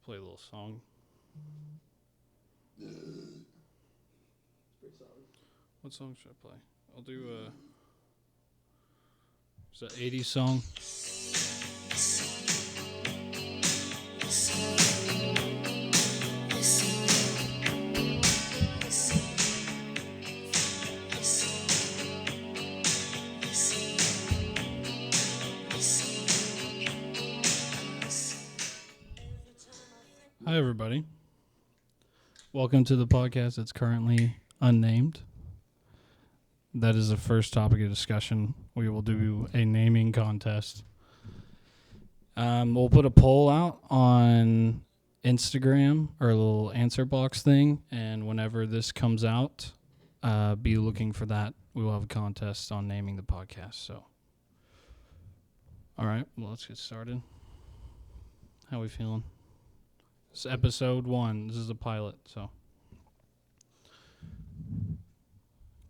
play a little song. It's pretty solid. What song should I play? I'll do it's an 80s song. Hi, everybody. Welcome to the podcast. It's currently unnamed. That is the first topic of discussion. We will do a naming contest. We'll put a poll out on Instagram or a little answer box thing, and whenever this comes out, be looking for that. We will have a contest on naming the podcast. So, all right, well, let's get started. How we feeling? It's episode 1. This is a pilot, so.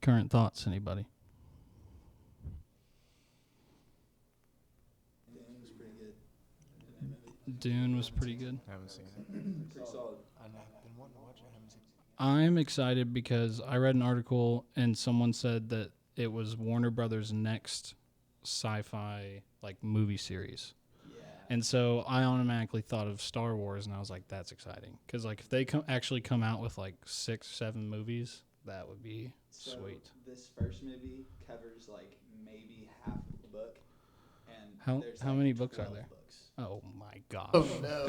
Current thoughts, anybody? Dune was pretty good. Dune was pretty good. I haven't seen it. Pretty solid. I've been wanting to watch it. I haven't seen it. I'm excited because I read an article and someone said that it was Warner Brothers' next sci-fi like movie series. Yeah. And so I automatically thought of Star Wars, and I was like, that's exciting. Because like, if they actually come out with like 6, 7 movies, that would be sweet. This first movie covers like maybe half of the book. And How many books are there? Books. Oh my gosh. Oh no.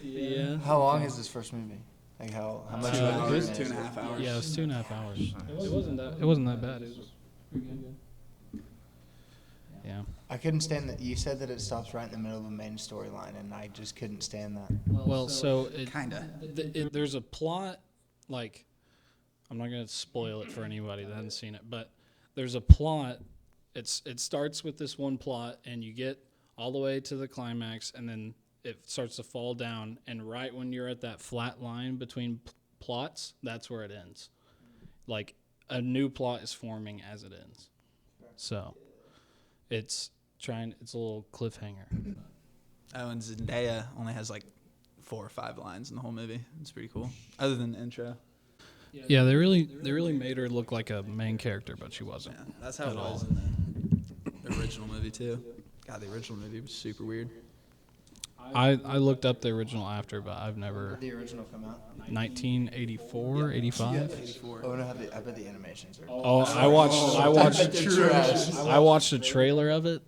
Yeah. How long is this first movie? Like how much? 2 of it hours, is 2.5 hours. Yeah, it was 2.5 hours. It wasn't that bad. It was pretty good. Yeah. I couldn't stand that. You said that it stops right in the middle of the main storyline, and I just couldn't stand that. Well, so it Kinda. There's a plot, like, I'm not gonna spoil it for anybody that hasn't seen it, but there's a plot. It starts with this one plot, and you get all the way to the climax, and then it starts to fall down. And right when you're at that flat line between plots, that's where it ends. Like a new plot is forming as it ends. So it's a little cliffhanger. Oh, and Zendaya only has like 4 or 5 lines in the whole movie. It's pretty cool. Other than the intro. Yeah, they really made her look like a main character, but she wasn't. Yeah, that's how At it was all. in the original movie too. God, the original movie was super weird. I looked up the original after, but I've never. Did the original come out? 1984, 85. 84. Oh, no, I bet the animations are. Oh, I watched a trailer of it.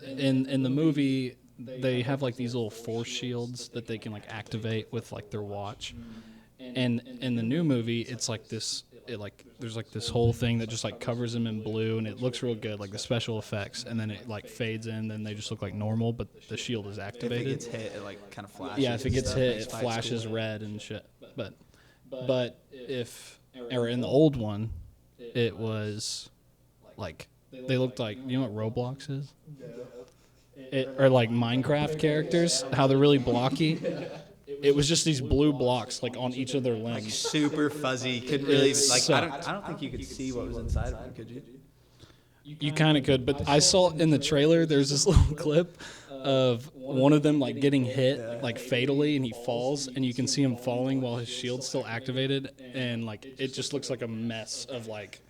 In the movie, they have like these little force shields that they can like activate with like their watch. And in the new movie, it's like this. There's like this whole thing that just like covers them in blue, and it looks real good, like the special effects. And then it like fades in, then they just look like normal, but the shield is If activated. it gets hit, it like kind of flashes. Yeah, if it and gets stuff, hit, makes it fights flashes cool. red and shit. But or in the old one, it was like they looked like, you know what Roblox is? Or like Minecraft characters, how they're really blocky. It was just these blue blocks like on each of their Like limbs. super fuzzy. Couldn't really It like. sucked. I don't think you could see what was inside of them, could you? You kind of could, but I saw in the trailer. There's this little clip of one of them like getting hit like fatally, and he falls, and you can see him falling while his shield's still activated, and like it just looks like a mess of like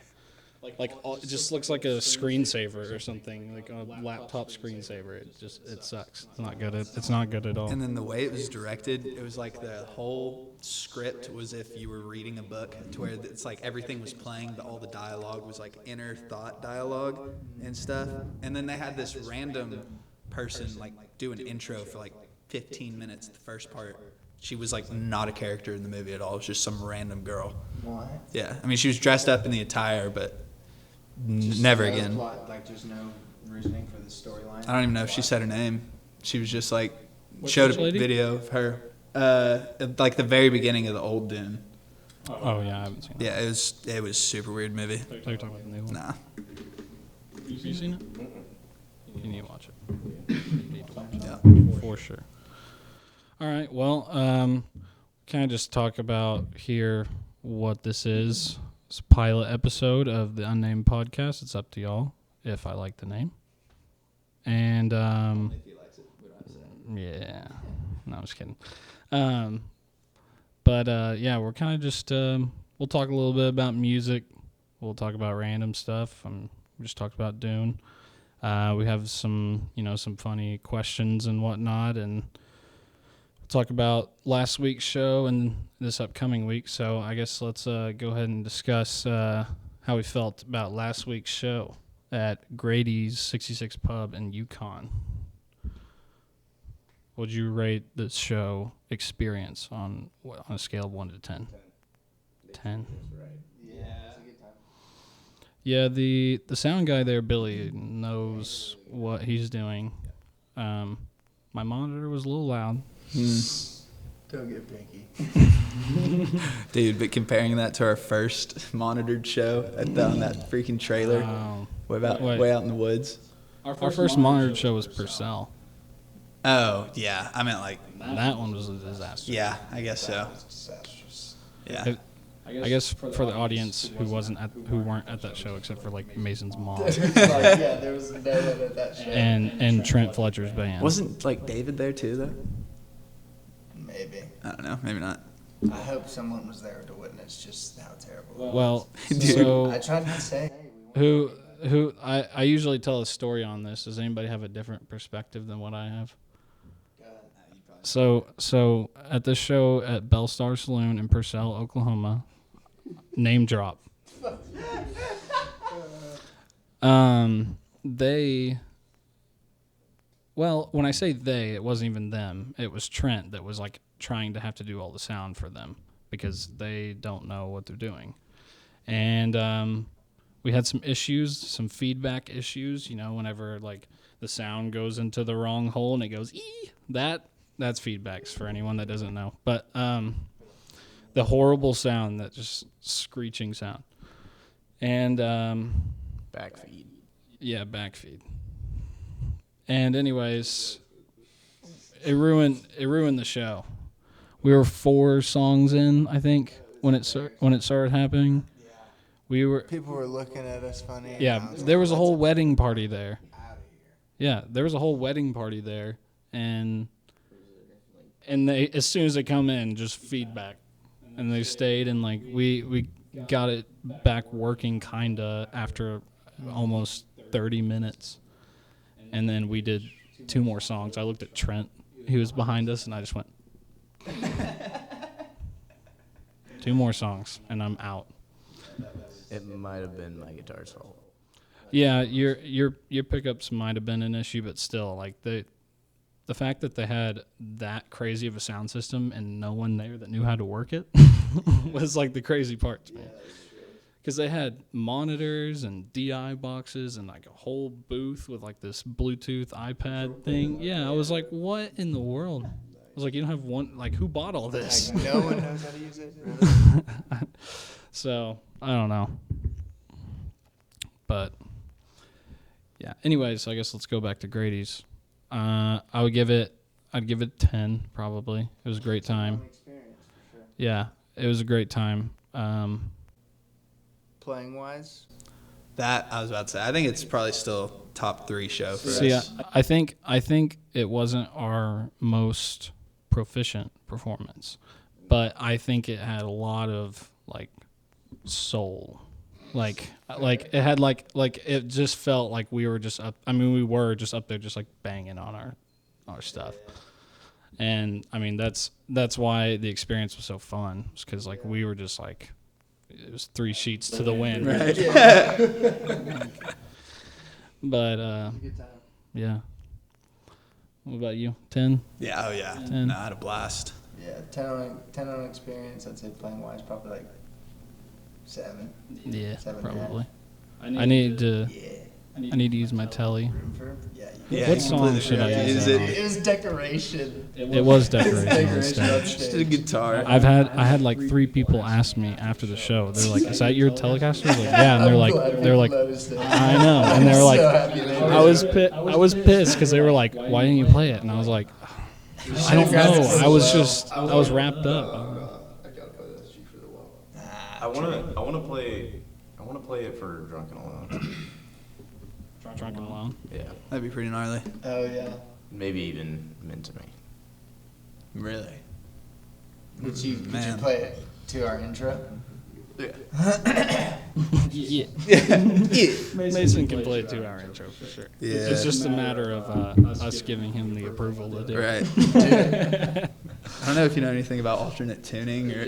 it just looks like a screensaver or something, like a laptop screensaver. It sucks. It's not good. It's not good at all. And then the way it was directed, it was like the whole script was if you were reading a book, to where it's like everything was playing, but all the dialogue was like inner thought dialogue and stuff. And then they had this random person like do an intro for like 15 minutes, the first part. She was like not a character in the movie at all. It was just some random girl. What? Yeah, I mean she was dressed up in the attire, but never again. Plot, like there's no reasoning for the storyline. I don't even know if she said her name. She was just like Which showed a lady? video of her, like the very beginning of the old Dune. Oh yeah, I haven't seen it. Yeah, it was super weird movie. You're talking about the new one. Nah, You seen it? You need to watch it. You need to watch it. yeah. For sure. All right. Well, can I just talk about here what this is? It's a pilot episode of the Unnamed Podcast. It's up to y'all if I like the name. And If he likes it, we don't have to say. yeah, no, No, I'm just kidding. But yeah, we're kind of just we'll talk a little bit about music. We'll talk about random stuff. We just talked about Dune. We have some funny questions and whatnot, and we'll talk about last week's show and this upcoming week. So I guess let's go ahead and discuss how we felt about last week's show at Grady's 66 Pub in Yukon. Would you rate this show experience on a scale of 1 to 10? 10. Yeah. Yeah, the sound guy there, Billy, knows what he's doing. My monitor was a little loud. Don't get picky. Dude, but comparing that to our first monitored show on that freaking trailer, way out in the woods. Our first monitored show was Purcell. Oh, yeah. I meant like, That one was a disaster. yeah, I guess so. Disastrous. Yeah. I guess for the audience who weren't at that show except for like Mason's mom Yeah, there was no one at that show. and Trent Fletcher's band. Wasn't like David there too, though? Maybe. I don't know. Maybe not. I hope someone was there to witness just how terrible. Well, Dude. so I tried to say. who I usually tell a story on this. Does anybody have a different perspective than what I have? So at this show at Bell Star Saloon in Purcell, Oklahoma, name drop. When I say they, it wasn't even them. It was Trent that was like trying to have to do all the sound for them because they don't know what they're doing. And we had some issues, some feedback issues, whenever like the sound goes into the wrong hole and it goes, ee, that's feedbacks for anyone that doesn't know. But the horrible sound, that just screeching sound. And Backfeed. yeah, backfeed. And anyways, it ruined the show. We were 4 songs in, I think, when it started happening. People were looking at us funny. and Yeah, I was there like, was a "Let's whole wedding party there. get outta here." Yeah, there was a whole wedding party there, and they, as soon as they come in, just feedback, and they stayed, and like we got it back working kinda after almost 30 minutes, and then we did 2 more songs. I looked at Trent, he was behind us, and I just went 2 more songs, and I'm out. It might have been my guitar's fault. Yeah, your pickups might have been an issue, but still, like the fact that they had that crazy of a sound system and no one there that knew how to work it was like the crazy part to me. Because they had monitors and DI boxes and like a whole booth with like this Bluetooth iPad thing. Yeah, I was like, what in the world? I was like, you don't have one, like who bought all this? Like, no one knows how to use it. Really? So I don't know, but yeah. Anyways, I guess let's go back to Grady's. I'd give it 10 probably. It was a great time. Experience, for sure. Yeah, it was a great time. Playing wise, That I was about to say. I think it's probably still top 3 show for See, us. I think it wasn't our most proficient performance, but I think it had a lot of like soul. Like it had like it just felt like we were just up. I mean, we were just up there, just like banging on our stuff. And I mean, that's why the experience was so fun, because like we were just like, it was 3 sheets to the wind. Right. But good time. yeah. What about you? 10? Yeah, oh yeah. 10. No, I had a blast. Yeah, 10 on experience. I'd say playing wise, probably like 7. Yeah, 7.5. probably. I need to Yeah. I need to use my telly. Room for yeah. Yeah, What you song completely should I forgot to use? It was decoration. It was decoration. Decoration instead. Just a guitar. I had like 3 people ask me after the show. They're like, "Is that your Telecaster?" I was like, "Yeah," and they're like, "I know," and they were like, I was pissed because they were like, "Why didn't you play it?" And I was like, "I don't know. I was wrapped up." I gotta play that G for the wall. I wanna play it for Drunken Alone. Drunk and alone. Yeah. That'd be pretty gnarly. Oh yeah. Maybe even Meant to Me. Really? Could you Man. play it to our intro? Yeah. Mason can play a 2-hour intro for sure. Yeah. It's just a matter of us giving him the approval to do it. Right. I don't know if you know anything about alternate tuning or.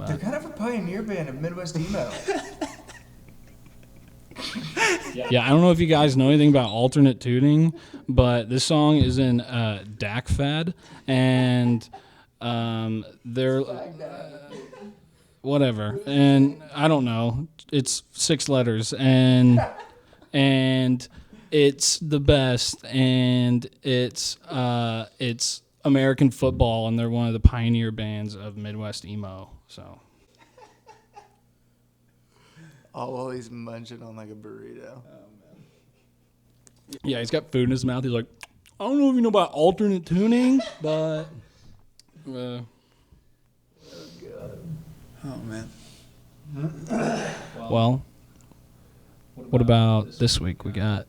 They're kind of a pioneer band of Midwest emo. Yeah, I don't know if you guys know anything about alternate tuning, but this song is in DAC Fad, and they're whatever, and I don't know. It's 6 letters, and it's the best, and it's American football, and they're one of the pioneer bands of Midwest emo. So. Oh, well, he's munching on like a burrito. Yeah, he's got food in his mouth. He's like, I don't know if you know about alternate tuning, but Oh man. well, what about this week? We got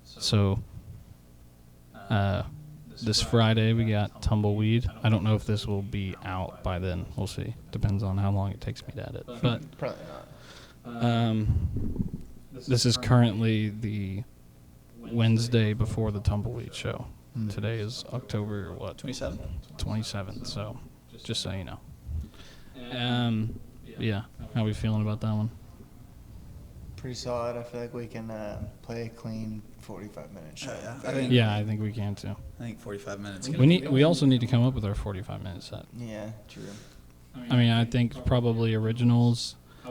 this Friday we got Tumbleweed. I don't know if this will be out by then. We'll see. Depends on how long it takes me to edit. But Probably not. this is currently the Wednesday before the Tumbleweed show. Today is October 27th. 27th. So just so you know. Yeah. How we feeling about that one? Pretty solid. I feel like we can play a clean 45-minute show. Yeah, I think we can too. I think 45 minutes. We also need to come up with our 45-minute set. Yeah, true. I mean, I think probably originals. I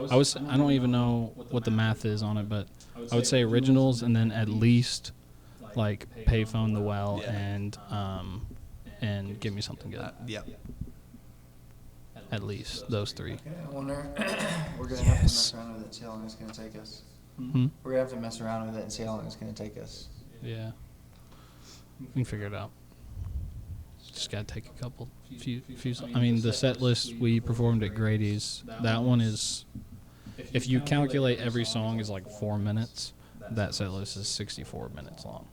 don't even know what the math is on it, but I would say originals and then at least like Payphone the Well and Give Me Something Good. Yeah. At least those 3. Okay, I wonder. We're gonna have to mess around with it and see how long it's gonna take us. Hmm? We're gonna have to mess around with it and see how long it's gonna take us. Yeah. We can figure it out. Just gotta take a few. I mean, the set list we performed at Grady's, that one is, if you calculate every song is like 4 minutes, that set list is 64 minutes long.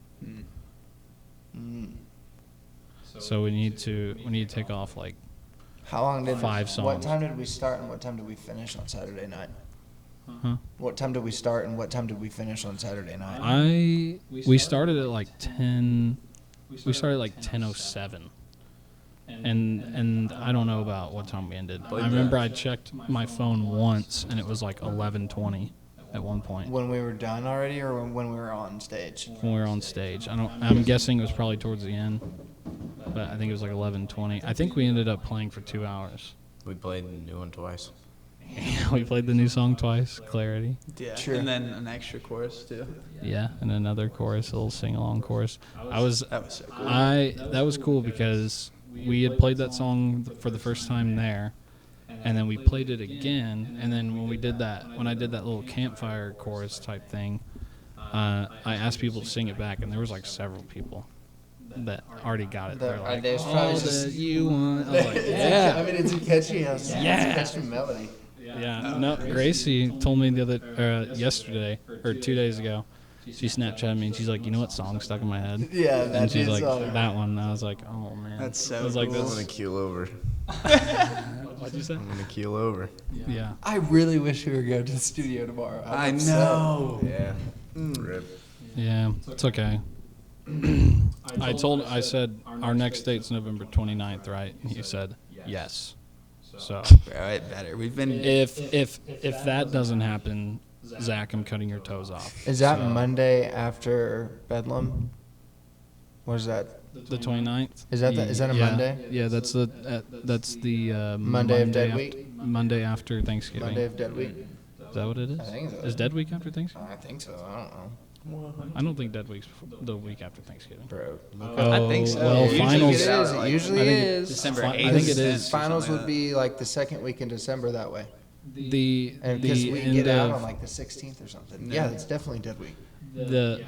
So we need to take off like How long did 5 songs. What time did we start and what time did we finish on Saturday night? Huh? What time did we start and what time did we finish on Saturday night? We started at like 10. We started like 10:07. And I don't know about what time we ended. I remember I checked my phone once and it was like 11:20 at one point When we were done already, or when we were on stage? when we were on stage. I'm guessing it was probably towards the end, but I think it was like 11:20. I think we ended up playing for 2 hours. We played the new one twice. We played the new song twice, Clarity. Yeah. Sure. And then an extra chorus too. Yeah, and another chorus, a little sing-along chorus. That was so cool. That was cool because we had played that song for the first time there, and then we played it again, and then when I did that little campfire chorus type thing, I asked people to sing it back, and there was like several people that already got it. They're like, there's "Oh, probably that just- you want." I was like, "Yeah." I mean, it's a catchy, it's a Yeah. catchy melody. Yeah, no, Gracie told me yesterday or 2 days ago. She Snapchatted me and she's like, "You know what song stuck in my head?" Yeah, And that she's is like, "That one." And I was like, "Oh man." That's so I was like, cool. I'm gonna keel over. What'd you say? I'm gonna keel over. Yeah. I really wish we were going to the studio tomorrow. I I'm upset. know. Yeah. Rip. Yeah, it's okay. I said our next date's November 29th, right? And he said yes. So Bro, it better. We've been. if that doesn't happen, Zach, I'm cutting your toes off. Is that Monday after Bedlam? What is that? The 29th? Is that a Yeah. Monday? Yeah, that's the Monday of Dead af- Week? Monday after Thanksgiving. Monday of Dead Week? Is that what it is? I think so. Is Dead Week after Thanksgiving? I think so. I don't know. I don't think Dead Week's the week after Thanksgiving. Bro. I think so. Well, Usually finals. It is. It usually I think is. December I 8th. think it is. Finals would be like the second week in December that way. The And because we end get out of on like the 16th or something. Yeah, it's definitely Dead Week.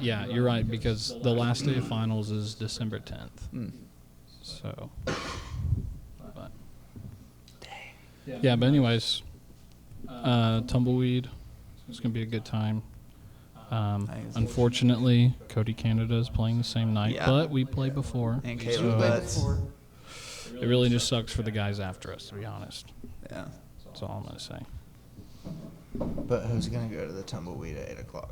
yeah, you're right, because the last day of finals is December 10th. So, but yeah, but anyways, Tumbleweed, it's gonna be a good time. Unfortunately, Cody Canada is playing the same night, Yeah. but we played before. And So Caleb Butts. it really just sucks for the guys after us, to be honest. Yeah. That's all I'm going to say. But who's gonna go to the tumbleweed at 8 o'clock?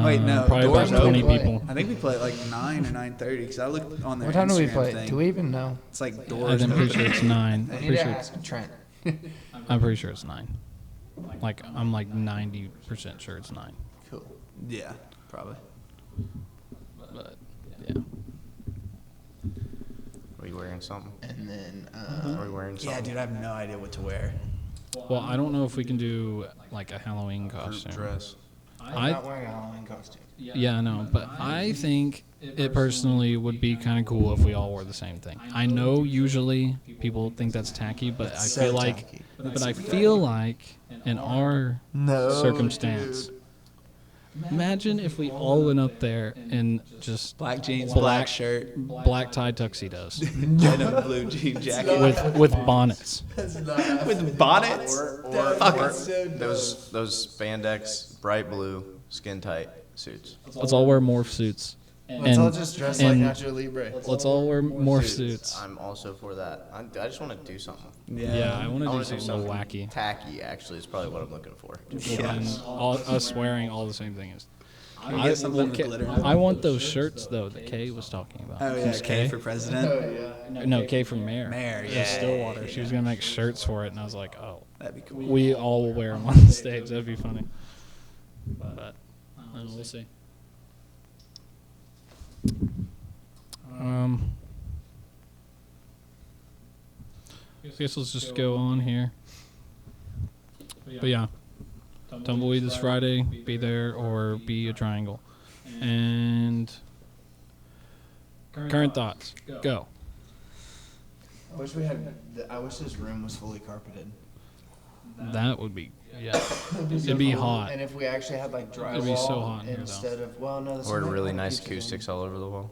Wait, no. Probably doors about 20 open. people. I think we play at like 9 or 9:30 because I looked on their What time do we Instagram play? thing. Do we even know? It's like I'm doors. pretty sure it's 9. I need Pretty to sure ask Trent. I'm pretty sure it's 9. Like, I'm like 90% sure it's 9. Cool. Yeah, probably. But, yeah. Are you wearing something? And then Are we wearing something? Yeah, dude, I have no idea what to wear. Well, I don't know if we can do like a Halloween Group costume. dress. I'm not wearing a Halloween costume. Yeah, I know, but I think it personally would be kind of cool if we all wore the same thing. I know usually people think that's tacky, but I So feel like, tacky. but I feel like in our No circumstance, imagine if we all went up there in just Black jeans, Black- black shirt, black tie tuxedos and a blue jean jacket. with bonnets. With bonnets? Those spandex, bright blue, skin tight suits. Let's all wear morph suits. Let's all just dress like and Nacho Libre. let's all wear morph suits. I'm also for that. I just want to do something. Yeah, I want I to do want to do something something wacky. tacky. Actually, is probably what I'm looking for. And all, us wearing all the same thing is. Can we get something with glitter? I want those shirts though that Kay was talking about. Oh, yeah, Who's K for president. No, Kay from Mayor. Mayor, In yeah, Stillwater. yeah, She was gonna make shirts for it, and I was like, oh, That'd be cool. we all will wear them on the stage. That'd be funny. But we'll see. I guess let's just go on here. But yeah, Tumbleweed this Friday. Be there or be a triangle. And current thoughts. Go. I wish we had. I wish this room was fully carpeted. That would be, yeah. It'd be hot. And if we actually had like drywall It'd be so hot in here, though. instead of no, Or really nice acoustics all over the wall.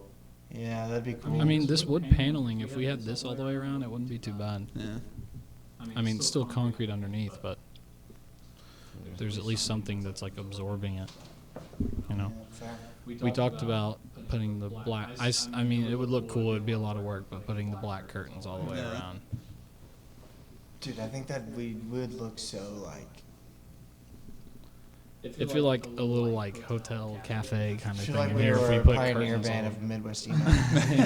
Yeah, that'd be cool. I mean, this wood paneling, if we had this all the way around, it wouldn't be too bad. Yeah. I mean, it's still concrete underneath, but there's at least something that's like absorbing it. You know? Fair. We talked about putting the black, I mean, it would look cool, it'd be a lot of work, but putting the black curtains all the way around. Dude, I think that we would look so like. It'd feel like a little like hotel, cafe kind of Feel thing like in we here if were we a put pioneer curtains band all of Midwest emo.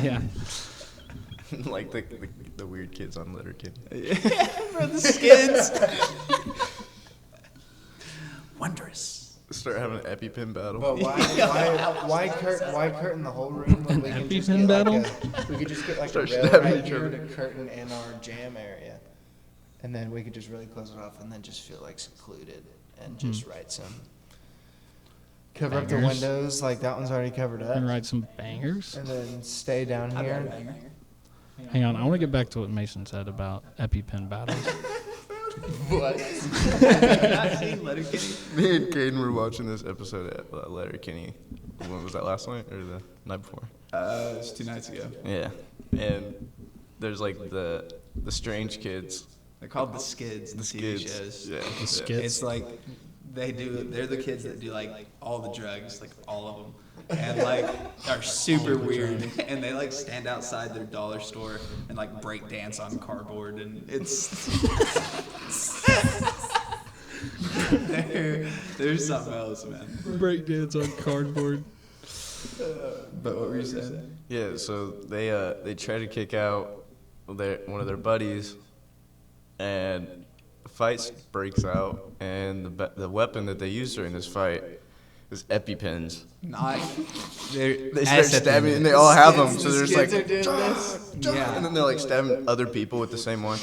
yeah. Like the weird kids on Letterkenny. For the skids. Wondrous. Start having an EpiPen battle. But why curtain the whole room when we An can just EpiPen get battle? like we could just get like a Start rail stabbing right each here other. to curtain in our jam area, and then we could just really close it off and then just feel like secluded and just write some. Cover up the Bangers. windows like that one's already covered up, And write some bangers. and then stay down here. Hang on, I want to get back to what Mason said about EpiPen battles. What? Not seen Letterkenny. Me and Caden were watching this episode at Letterkenny. When was that, last night or the night before? It's 2 nights ago. Yeah. And there's like the strange kids. They're called the skids in The TV skids. shows. Yeah. The yeah. skits. It's like they're the kids that do like all the drugs, like all of them, and like are super weird, and they like stand outside their dollar store and like break dance on cardboard, and it's there's something else, man. Breakdance on cardboard. But what were you saying? Yeah, so they try to kick out one of their buddies, and a fight breaks out, and the weapon that they use during this fight is EpiPens. Not They start stabbing, and they all have them. So there's like, Yeah. and then they're like stabbing other people with the same one.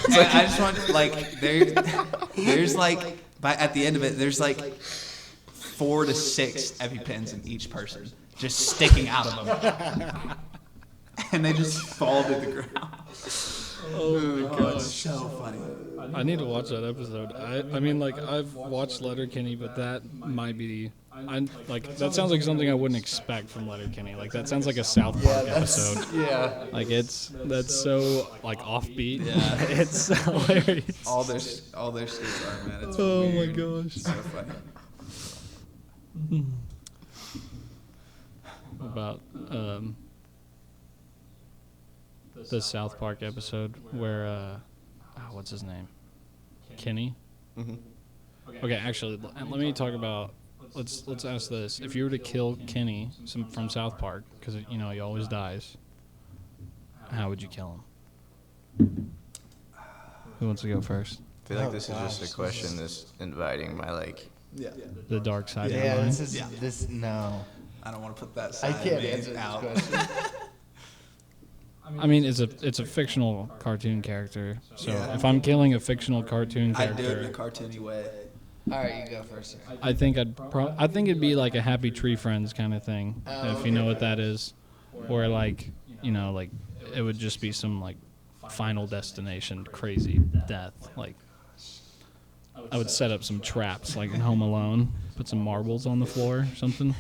And I just want like there's like at the end of it there's like 4 to 6 EpiPens in each person just sticking out of them, and they just fall to the ground. Oh my gosh. It's so funny. I need to watch that episode. I mean, like, I've watched Letterkenny, but that might be... that sounds like something I wouldn't expect from Letterkenny. Like, that sounds like a South Park episode. Yeah. Like, that's so, like, offbeat. Yeah. It's hilarious. All their skits are, man. It's Oh my weird. gosh. It's so funny. about the South Park episode where what's his name? Kenny. Mhm. Okay, actually, let me talk about. Let's ask this: if you were to kill Kenny from South Park, because he always dies, how would you kill him? Who wants to go first? I feel like Oh, this is gosh, just a question that's inviting my Yeah. The dark side of Yeah, your mind. this is this. No, I don't want to put that I side can't of me answer this out. question. I mean, it's a fictional cartoon character. So Yeah. if I'm killing a fictional cartoon I'd do it in a character, cartoony way. All right, you go first. Sir. I think I think it'd be like a Happy Tree Friends kind of thing, Oh, if you know what that is, where like like it would just be some like Final Destination crazy death. Like I would set up some traps like in Home Alone, put some marbles on the floor or something.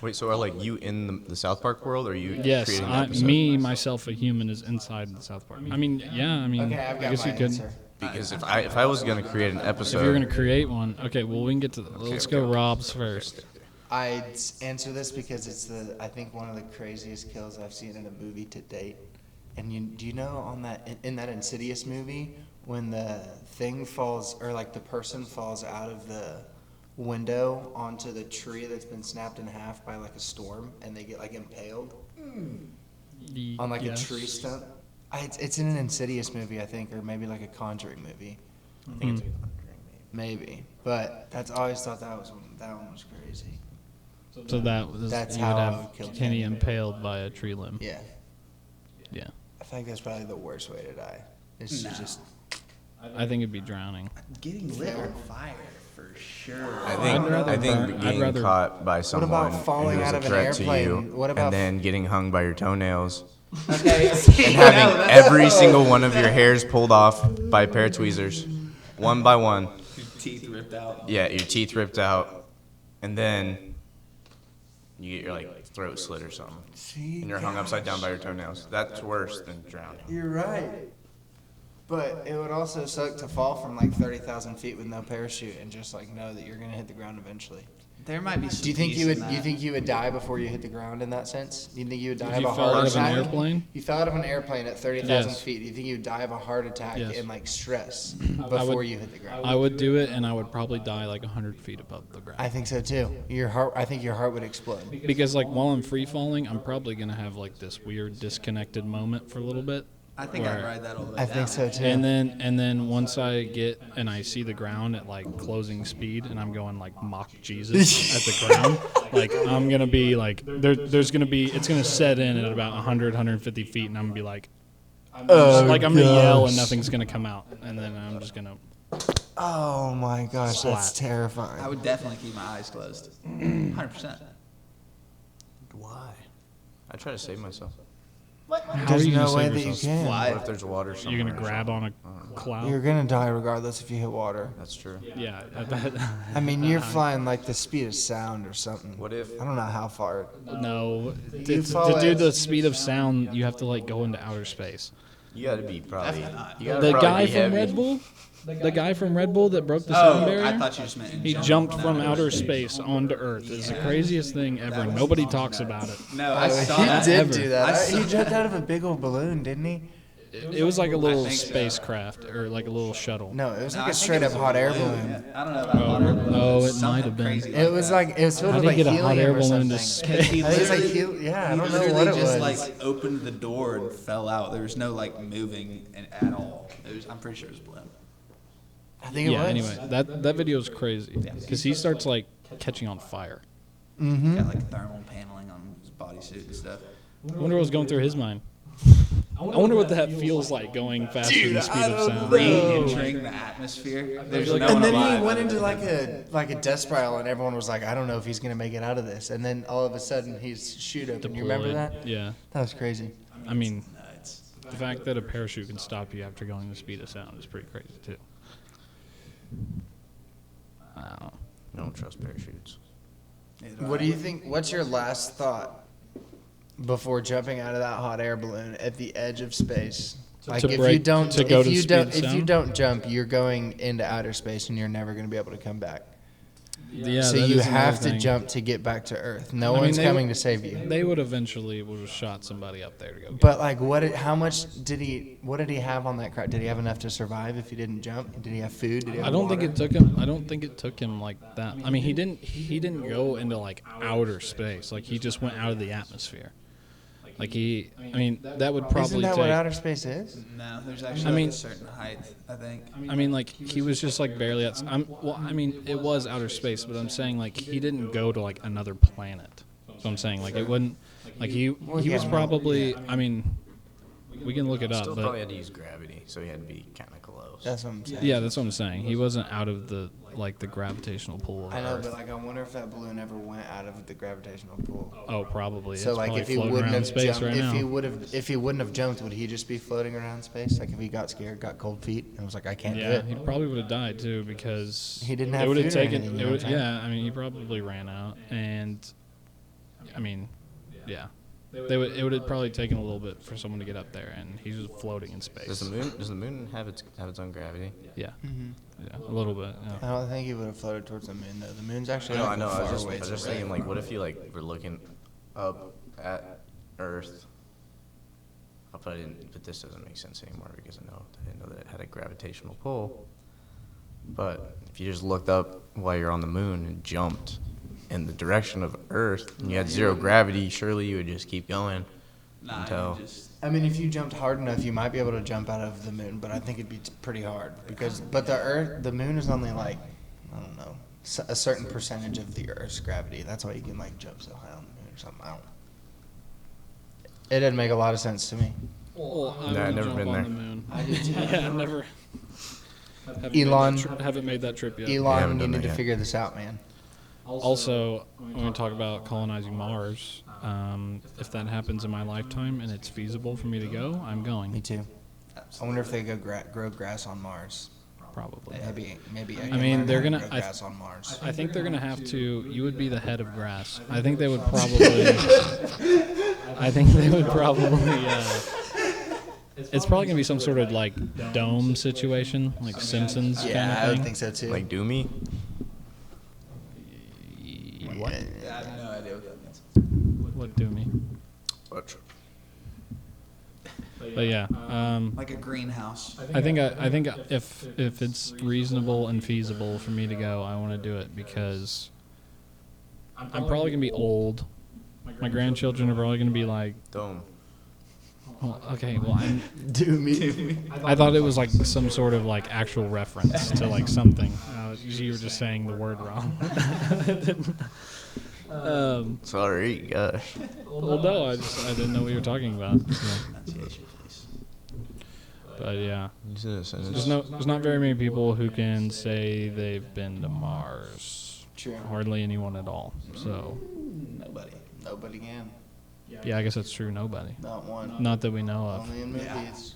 Wait, so are like you in the South Park world, or are you Yes, creating the episode? me myself a human is inside the South Park. I mean, yeah, I mean, Okay, I've I got guess my you could. answer. Because if I was gonna create an episode, If you're gonna create one, okay. Well, we can get to. Let's go Rob's first. I'd answer this because it's I think one of the craziest kills I've seen in a movie to date. And do you know on that in that Insidious movie when the thing falls or like the person falls out of the window onto the tree that's been snapped in half by like a storm and they get like impaled on like a tree stump? It's in an Insidious movie, I think, or maybe like a Conjuring movie. I think it's Maybe. But that's I always thought that one was crazy. So that was That's you how would I have would kill Kenny Kenny. impaled by a tree limb. Yeah. Yeah, I think that's probably the worst way to die. Is No. to just I think it'd be drowning. Getting lit on fire for sure. I'd rather getting rather- caught by someone about who falling was out a of an threat to airplane? you, What about and then getting hung by your toenails, okay. and having every single one of your hairs pulled off by a pair of tweezers, one by one. Teeth ripped out. Yeah, your teeth ripped out, and then you get your like throat slit or something, See, and you're hung upside down by your toenails. That's worse than drowning. you're right. But it would also suck to fall from like 30,000 feet with no parachute and just like know that you're gonna hit the ground eventually. There might be some Do you think peace you would? in You that. think you would die before you hit the ground in that sense? Do you think you would die If of you a fell heart out of an attack? airplane, You fell out of an airplane at 30,000 Yes. feet. Do you think you would die of a heart attack Yes. and like stress before would- you hit the ground? I would do it, and I would probably die like 100 feet above the ground. I think so too. Your heart. I think your heart would explode. Because like while I'm free falling, I'm probably gonna have like this weird disconnected moment for a little bit. I think I'd where- ride that all the way I down. think so too. And then once I get and I see the ground at like closing speed and I'm going like mock Jesus at the ground, like I'm gonna be like there's gonna be it's gonna set in at about 100 150 feet and I'm gonna be like I'm gonna yell and nothing's gonna come out and then I'm just gonna Oh my gosh, that's Splat. terrifying. I would definitely keep my eyes closed. 100%. Why? I try to save myself. how are There's you no gonna way save that you yourself? can. What if there's water somewhere? You're gonna or grab something? on a cloud. You're gonna die regardless if you hit water. That's true. Yeah, I bet. I mean, you're flying like the speed of sound or something. What if- I don't know how far. No, You fall to do at- the speed of sound, you have to like go into outer space. You gotta be probably. Definitely not. You gotta The probably guy be from heavy. Red Bull, the guy from Red Bull that broke the sound Oh, barrier. I thought you just meant in He general. jumped No, from no, outer space onto Earth. It's the craziest thing ever. was Nobody talks about it. No, I saw He that. did ever. do that. I saw He jumped out of a big old balloon, didn't he? It was like a little think so. spacecraft or like a little shuttle. No, it was No, like I a think straight it up was a hot air balloon. balloon. Yeah. I don't know about hot air balloon. Oh, it Something might have been. crazy It was that. like it was filled How with do you like get a hot helium air or balloon to something. space? He I think it's like literally- yeah, I he don't know literally what it just was. like opened the door and fell out. There was no like moving at all. I'm pretty sure it was a balloon. I think it Yeah. was. Anyway, that video is crazy because he starts like catching on fire. Mm-hmm. Got like thermal paneling on his bodysuit and stuff. I wonder what's going through his mind. I wonder what that feels like going faster than the speed of sound. Re-entering the atmosphere. There's like- no And one then alive he went other into than like a death spiral, and everyone was like, "I don't know if he's gonna make it out of this." And then all of a sudden, he's shoot open. You remember Deployed. that? Yeah. That was crazy. I mean, nuts. the fact that a parachute can stop you after going the speed of sound is pretty crazy too. I don't know. I don't trust parachutes. What do you think? What's your last thought before jumping out of that hot air balloon at the edge of space? Like To if break- you don't, to go if to you speed don't, of if you sound? don't jump, you're going into outer space and you're never going to be able to come back. Yeah, so that you is another have to thing. jump to get back to Earth. No I mean, one's they coming would- to save you. They would have shot somebody up there to go get But like, how much did he? What did he have on that craft? Did he have enough to survive if he didn't jump? Did he have food? Did he have I don't water? think it took him. I don't think it took him like that. I mean, he didn't go into like outer space. Like he just went out of the atmosphere. Like I mean, that would probably Isn't that take. what outer space is? No, there's actually I mean- a certain height, I think. I mean, like he was just like barely at. Well, I mean, it was outer space, but I'm saying like he didn't go to like another planet. So I'm saying like it wouldn't. Like he was yeah, no, probably. I mean, we can look it up, Still but probably had to use gravity, so he had to be kind of close. That's what I'm saying. yeah, that's what I'm saying. He wasn't out of the gravitational pull of I know, Earth. but like, I wonder if that balloon ever went out of the gravitational pull. Oh, probably. So It's like, probably if he floating wouldn't around have space jumped, right now. if he wouldn't have jumped, would he just be floating around space? Like if he got scared, got cold feet, and was like, I can't do Yeah, it. he probably would have died too because He didn't it have would have food or taken. anything, It you know would, what I'm yeah, I mean, he probably ran out, and I mean, yeah, it would have probably taken a little bit for someone to get up there, and he's just floating in space. Does the moon have its own gravity? Yeah, Mm-hmm. yeah, a little bit. I Yeah. don't think he would have floated towards the moon though. The moon's actually No, not I know. far I was away. just It's thinking, really like, what far. if you like were looking up at Earth? But this doesn't make sense anymore because I didn't know that it had a gravitational pull. But if you just looked up while you're on the moon and jumped in the direction of Earth, and you had zero gravity, surely you would just keep going Nah, until. you just I mean, if you jumped hard enough, you might be able to jump out of the moon, but I think it'd be pretty hard but the moon is only like, I don't know, a certain percentage of the Earth's gravity. That's why you can like jump so high on the moon or something. I don't. It didn't make a lot of sense to me. Well, I Nah, I've wanna never jump been on there. the moon. I did too. Yeah, I've never. Elon- haven't made that trip yet. Elon, haven't you done need that to yet. figure this out, man. Also, when we talk about colonizing Mars, if that happens in my lifetime and it's feasible for me to go, I'm Me going. too. I wonder if they go grow grass on Mars. Probably. Maybe. I mean, they're gonna. grow grass on Mars. I think they're gonna have to. You would be the head of grass. I think they would probably. I think they would probably. It's probably gonna be some sort of like dome situation, like Simpsons Yeah, kind I of would thing. think so too. Like Doomy? What? I have no idea what that means. What do me? What? But yeah, Like a greenhouse. I think if it's reasonable and feasible for me to go, I want to do it because I'm probably gonna be old. My grandchildren are probably gonna be like, Dome. well, okay, well, Do me. I thought it was like some sort of like actual reference to like something. You were just saying the word wrong. Sorry, gosh. Well, no, I didn't know what you were talking about. So. Pronunciation, please. But yeah, There's there's not very many people who can say they've been to Mars. True. Hardly anyone at all. So Nobody. Nobody can. yeah, I guess that's true. Nobody. Not one. Not that we know of. Only in movies.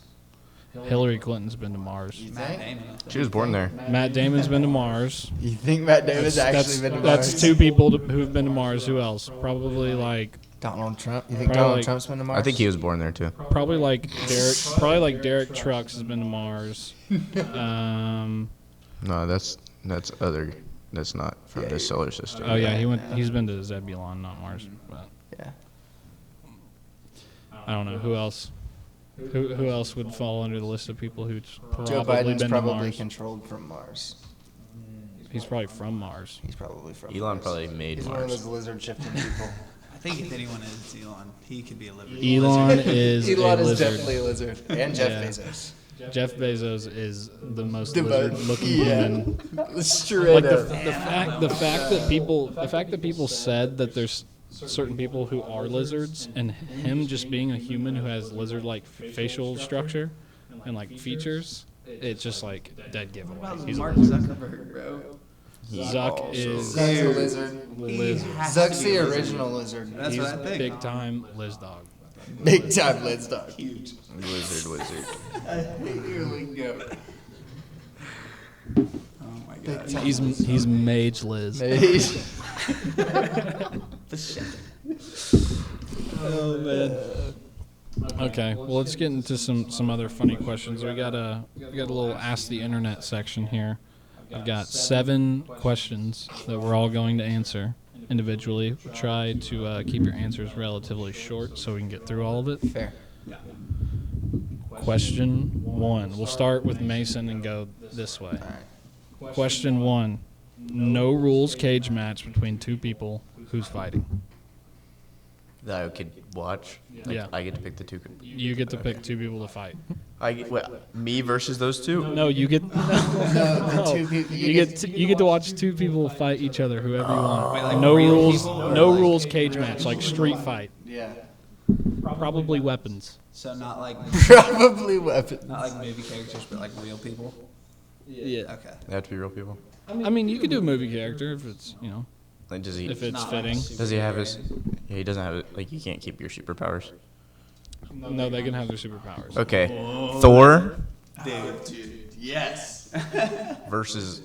Hillary Clinton's been to Mars. You Matt think? Damon. I think. She was born there. Matt Damon's been to Mars. You think Matt Damon's actually been to Mars? That's two people who have been to Mars. Who else? Probably like Donald Trump. You think Probably Donald like- Trump's been to Mars? I think he was born there too. probably like Derek Trucks has been to Mars. No, that's other. That's not from Yeah, this solar system. Oh yeah, he's been to Zebulon, not Mars. But Yeah. I don't know who else. Who else would fall under the list of people who's Joe probably Biden's been to probably Mars? controlled from Mars. He's probably from Mars. He's probably from Elon Mars. probably made He's one of Mars. those lizard shifting people. I think if anyone is Elon, he could be a lizard. Elon is Elon a is lizard. definitely a lizard. And Jeff Yeah. Bezos. Jeff Bezos is the most The most- lizard-looking yeah. human. Straight Like up. the fact that people said that there's certain people who are lizards, and him just being a human who has lizard-like facial structure and like features, it's just like dead giveaway. What about He's a Mark lizard. Zuckerberg, bro? Zuck also- is Zuck's a lizard. lizard. Zuck's the original lizard. That's He's what I think. big time liz dog. Big time Liz dog. Huge. Wizard. I hate your lingo. Oh my god. He's mage liz. Oh man. Okay, well let's get into some other funny questions. We got a little ask the internet section here. I've got 7 questions that we're all going to answer individually. Try to keep your answers relatively short so we can get through all of it. Fair. Question 1. We'll start with Mason and go this way. All right. Question 1. No rules cage match between 2 people. Who's fighting? That I could watch. Yeah. I get to pick the two. You get to pick 2 people to fight. Me versus those two. No, you get The two people. you get to watch 2 people fight each other, whoever you want. Wait, like No real rules, people or no like- rules cage match like street fight. Yeah. Probably weapons. So not like Probably weapons. not like movie characters, but like real people. Yeah. Okay. They have to be real people. I mean, you could do a movie character if it's, Like, does he? if it's Not fitting. like Does he have his? Yeah, he doesn't have it. Like, you can't keep your superpowers. No, they can have their superpowers. Okay. Thor Dude. Yes. versus.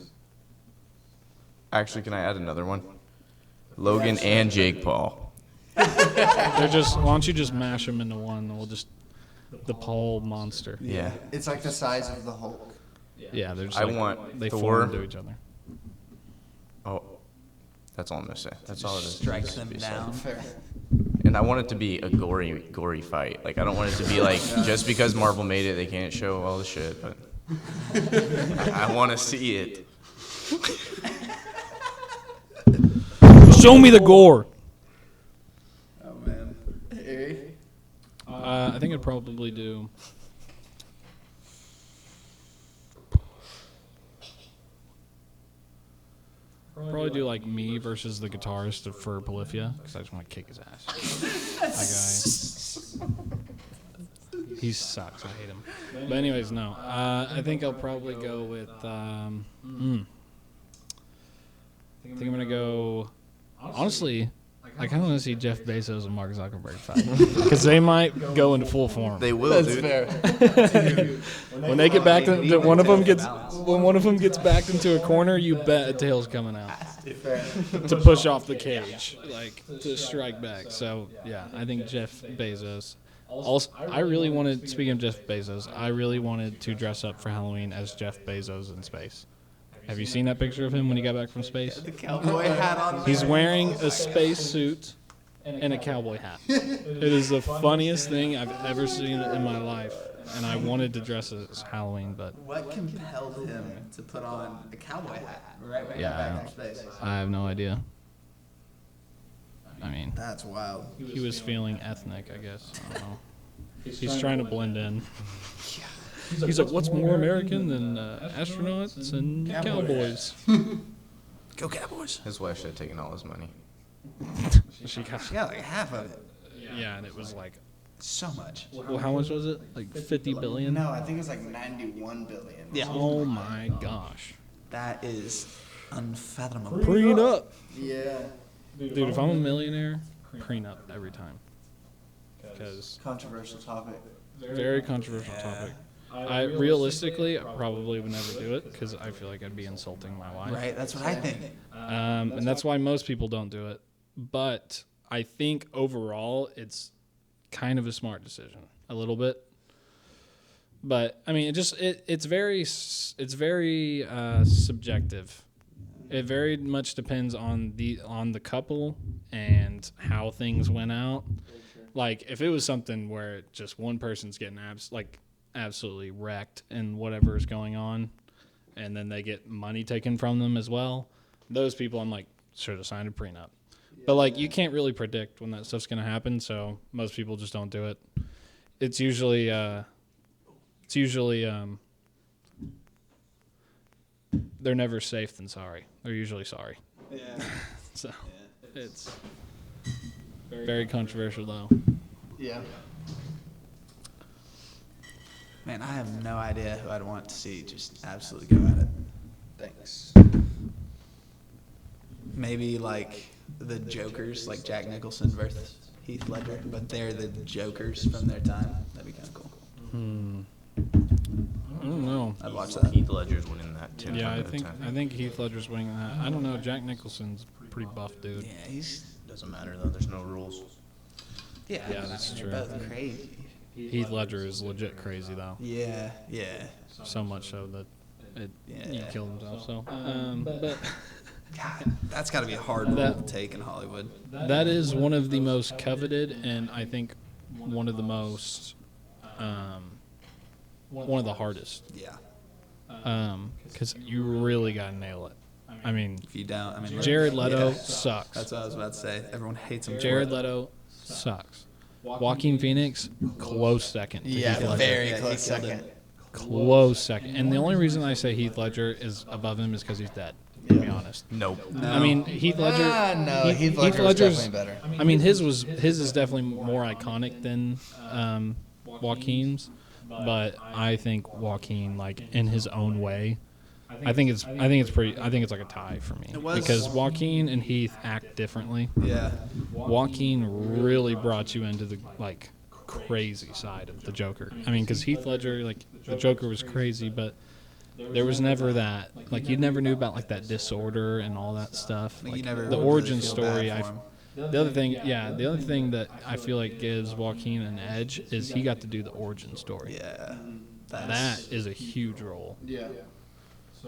Actually, can I add another one? Logan and Jake Paul. They're just. Why don't you just mash them into one? And we'll just the pole monster. Yeah. It's like the size of the Hulk. Yeah, they're just. I like, want they Thor. form into each other. Oh, that's all I'm gonna say. That's all it is. Strike Just them be said. down. Fair. And I want it to be a gory fight. Like, I don't want it to be like just because Marvel made it, they can't show all the shit. But I want to see it. Show me the gore. Oh man. I think I'd probably do. Probably do like me versus the guitarist for Polyphia because I just want to kick his ass. That guy. He sucks. I hate him. But anyways, no. I think I'll probably go with. I think I'm gonna go. Honestly, I kind of want to see Jeff Bezos and Mark Zuckerberg fight because they might go into full form. They will, That's dude. fair. When they get back to one of them gets backed into a corner, you bet a tail's coming out to push off the cage, like to strike back. So yeah, I think Jeff Bezos. Also, I really wanted. Speaking of Jeff Bezos, I really wanted to dress up for Halloween as Jeff Bezos in space. Have you seen that picture of him when he got back from space? The cowboy hat on. He's wearing a space suit and a cowboy hat. It is the funniest thing I've ever seen in my life, and I wanted to dress as Halloween, but What compelled him to put on a cowboy hat right when he Yeah, got I back know. from space? I have no idea. I mean, That's wild. he was feeling ethnic, I guess. I don't know. He's trying to blend in. He's like, what's more American than astronauts and cowboys? Go Cowboys. His wife should have taken all his money. She got, Yeah, like half of it. yeah, and it was like, So much. well, how much was it? Like 50 billion? No, I think it's like 91 billion. Yeah. Oh my gosh. That is unfathomable. Prenup. Yeah. Dude, if I'm a millionaire, prenup every time. Because Controversial topic. very controversial topic. I realistically, I probably would never do it because I feel like I'd be insulting my wife. Right, that's what I think. And that's why most people don't do it. But I think overall, it's kind of a smart decision, a little bit. But I mean, it's very subjective. It very much depends on the couple and how things went out. Like if it was something where just one person's getting absolutely wrecked in whatever is going on, and then they get money taken from them as well, those people I'm like should have signed a prenup. But like you can't really predict when that stuff's gonna happen, so most people just don't do it. It's usually they're never safe than sorry. They're usually sorry. Yeah. So it's very controversial though. Yeah. Man, I have no idea who I'd want to see just absolutely go at it. Thanks. Maybe like the Jokers, like Jack Nicholson versus Heath Ledger, but they're the Jokers from their time. That'd be kind of cool. I don't know. I'd watch that. Heath Ledger's winning that 10 Yeah, times out of 10. I think Heath Ledger's winning that. I don't know. Jack Nicholson's a pretty buff dude. Yeah, he's. Doesn't matter though. There's no rules. Yeah, Yeah, that's they're true. both crazy. Heath Ledger is legit crazy though. Yeah, yeah. So much so that he killed himself. So, but God, that's got to be a hard role to take in Hollywood. that is one of the most coveted, and I think one of the most, one of the hardest. Yeah. Because you really gotta nail it. I mean, If you don't, I mean, Jared Leto yeah. sucks. That's what I was about to say. Everyone hates him. Jared for it. Leto sucks. Joaquin Phoenix, close second. To Yeah, Heath Ledger. very Yeah, he close killed second. Close second. And the only reason I say Heath Ledger is above him is because he's dead. To be honest. Nope. I mean, Heath Ledger. No, Heath Ledger is Ledger's definitely better. I mean, his is definitely more iconic than Joaquin's, but I think Joaquin, like in his own way, I think it's like a tie for me It was- because Joaquin and Heath act differently. Yeah. Joaquin really brought you into the like crazy side of the Joker. I mean, because Heath Ledger, like the Joker was crazy, but there was never that. Like you never knew about like that disorder and all that stuff. Like, Like you never the really origin feel story. bad for him. The other thing that I feel like gives Joaquin an edge is he got to do the origin story. Yeah. That is a huge role. Yeah.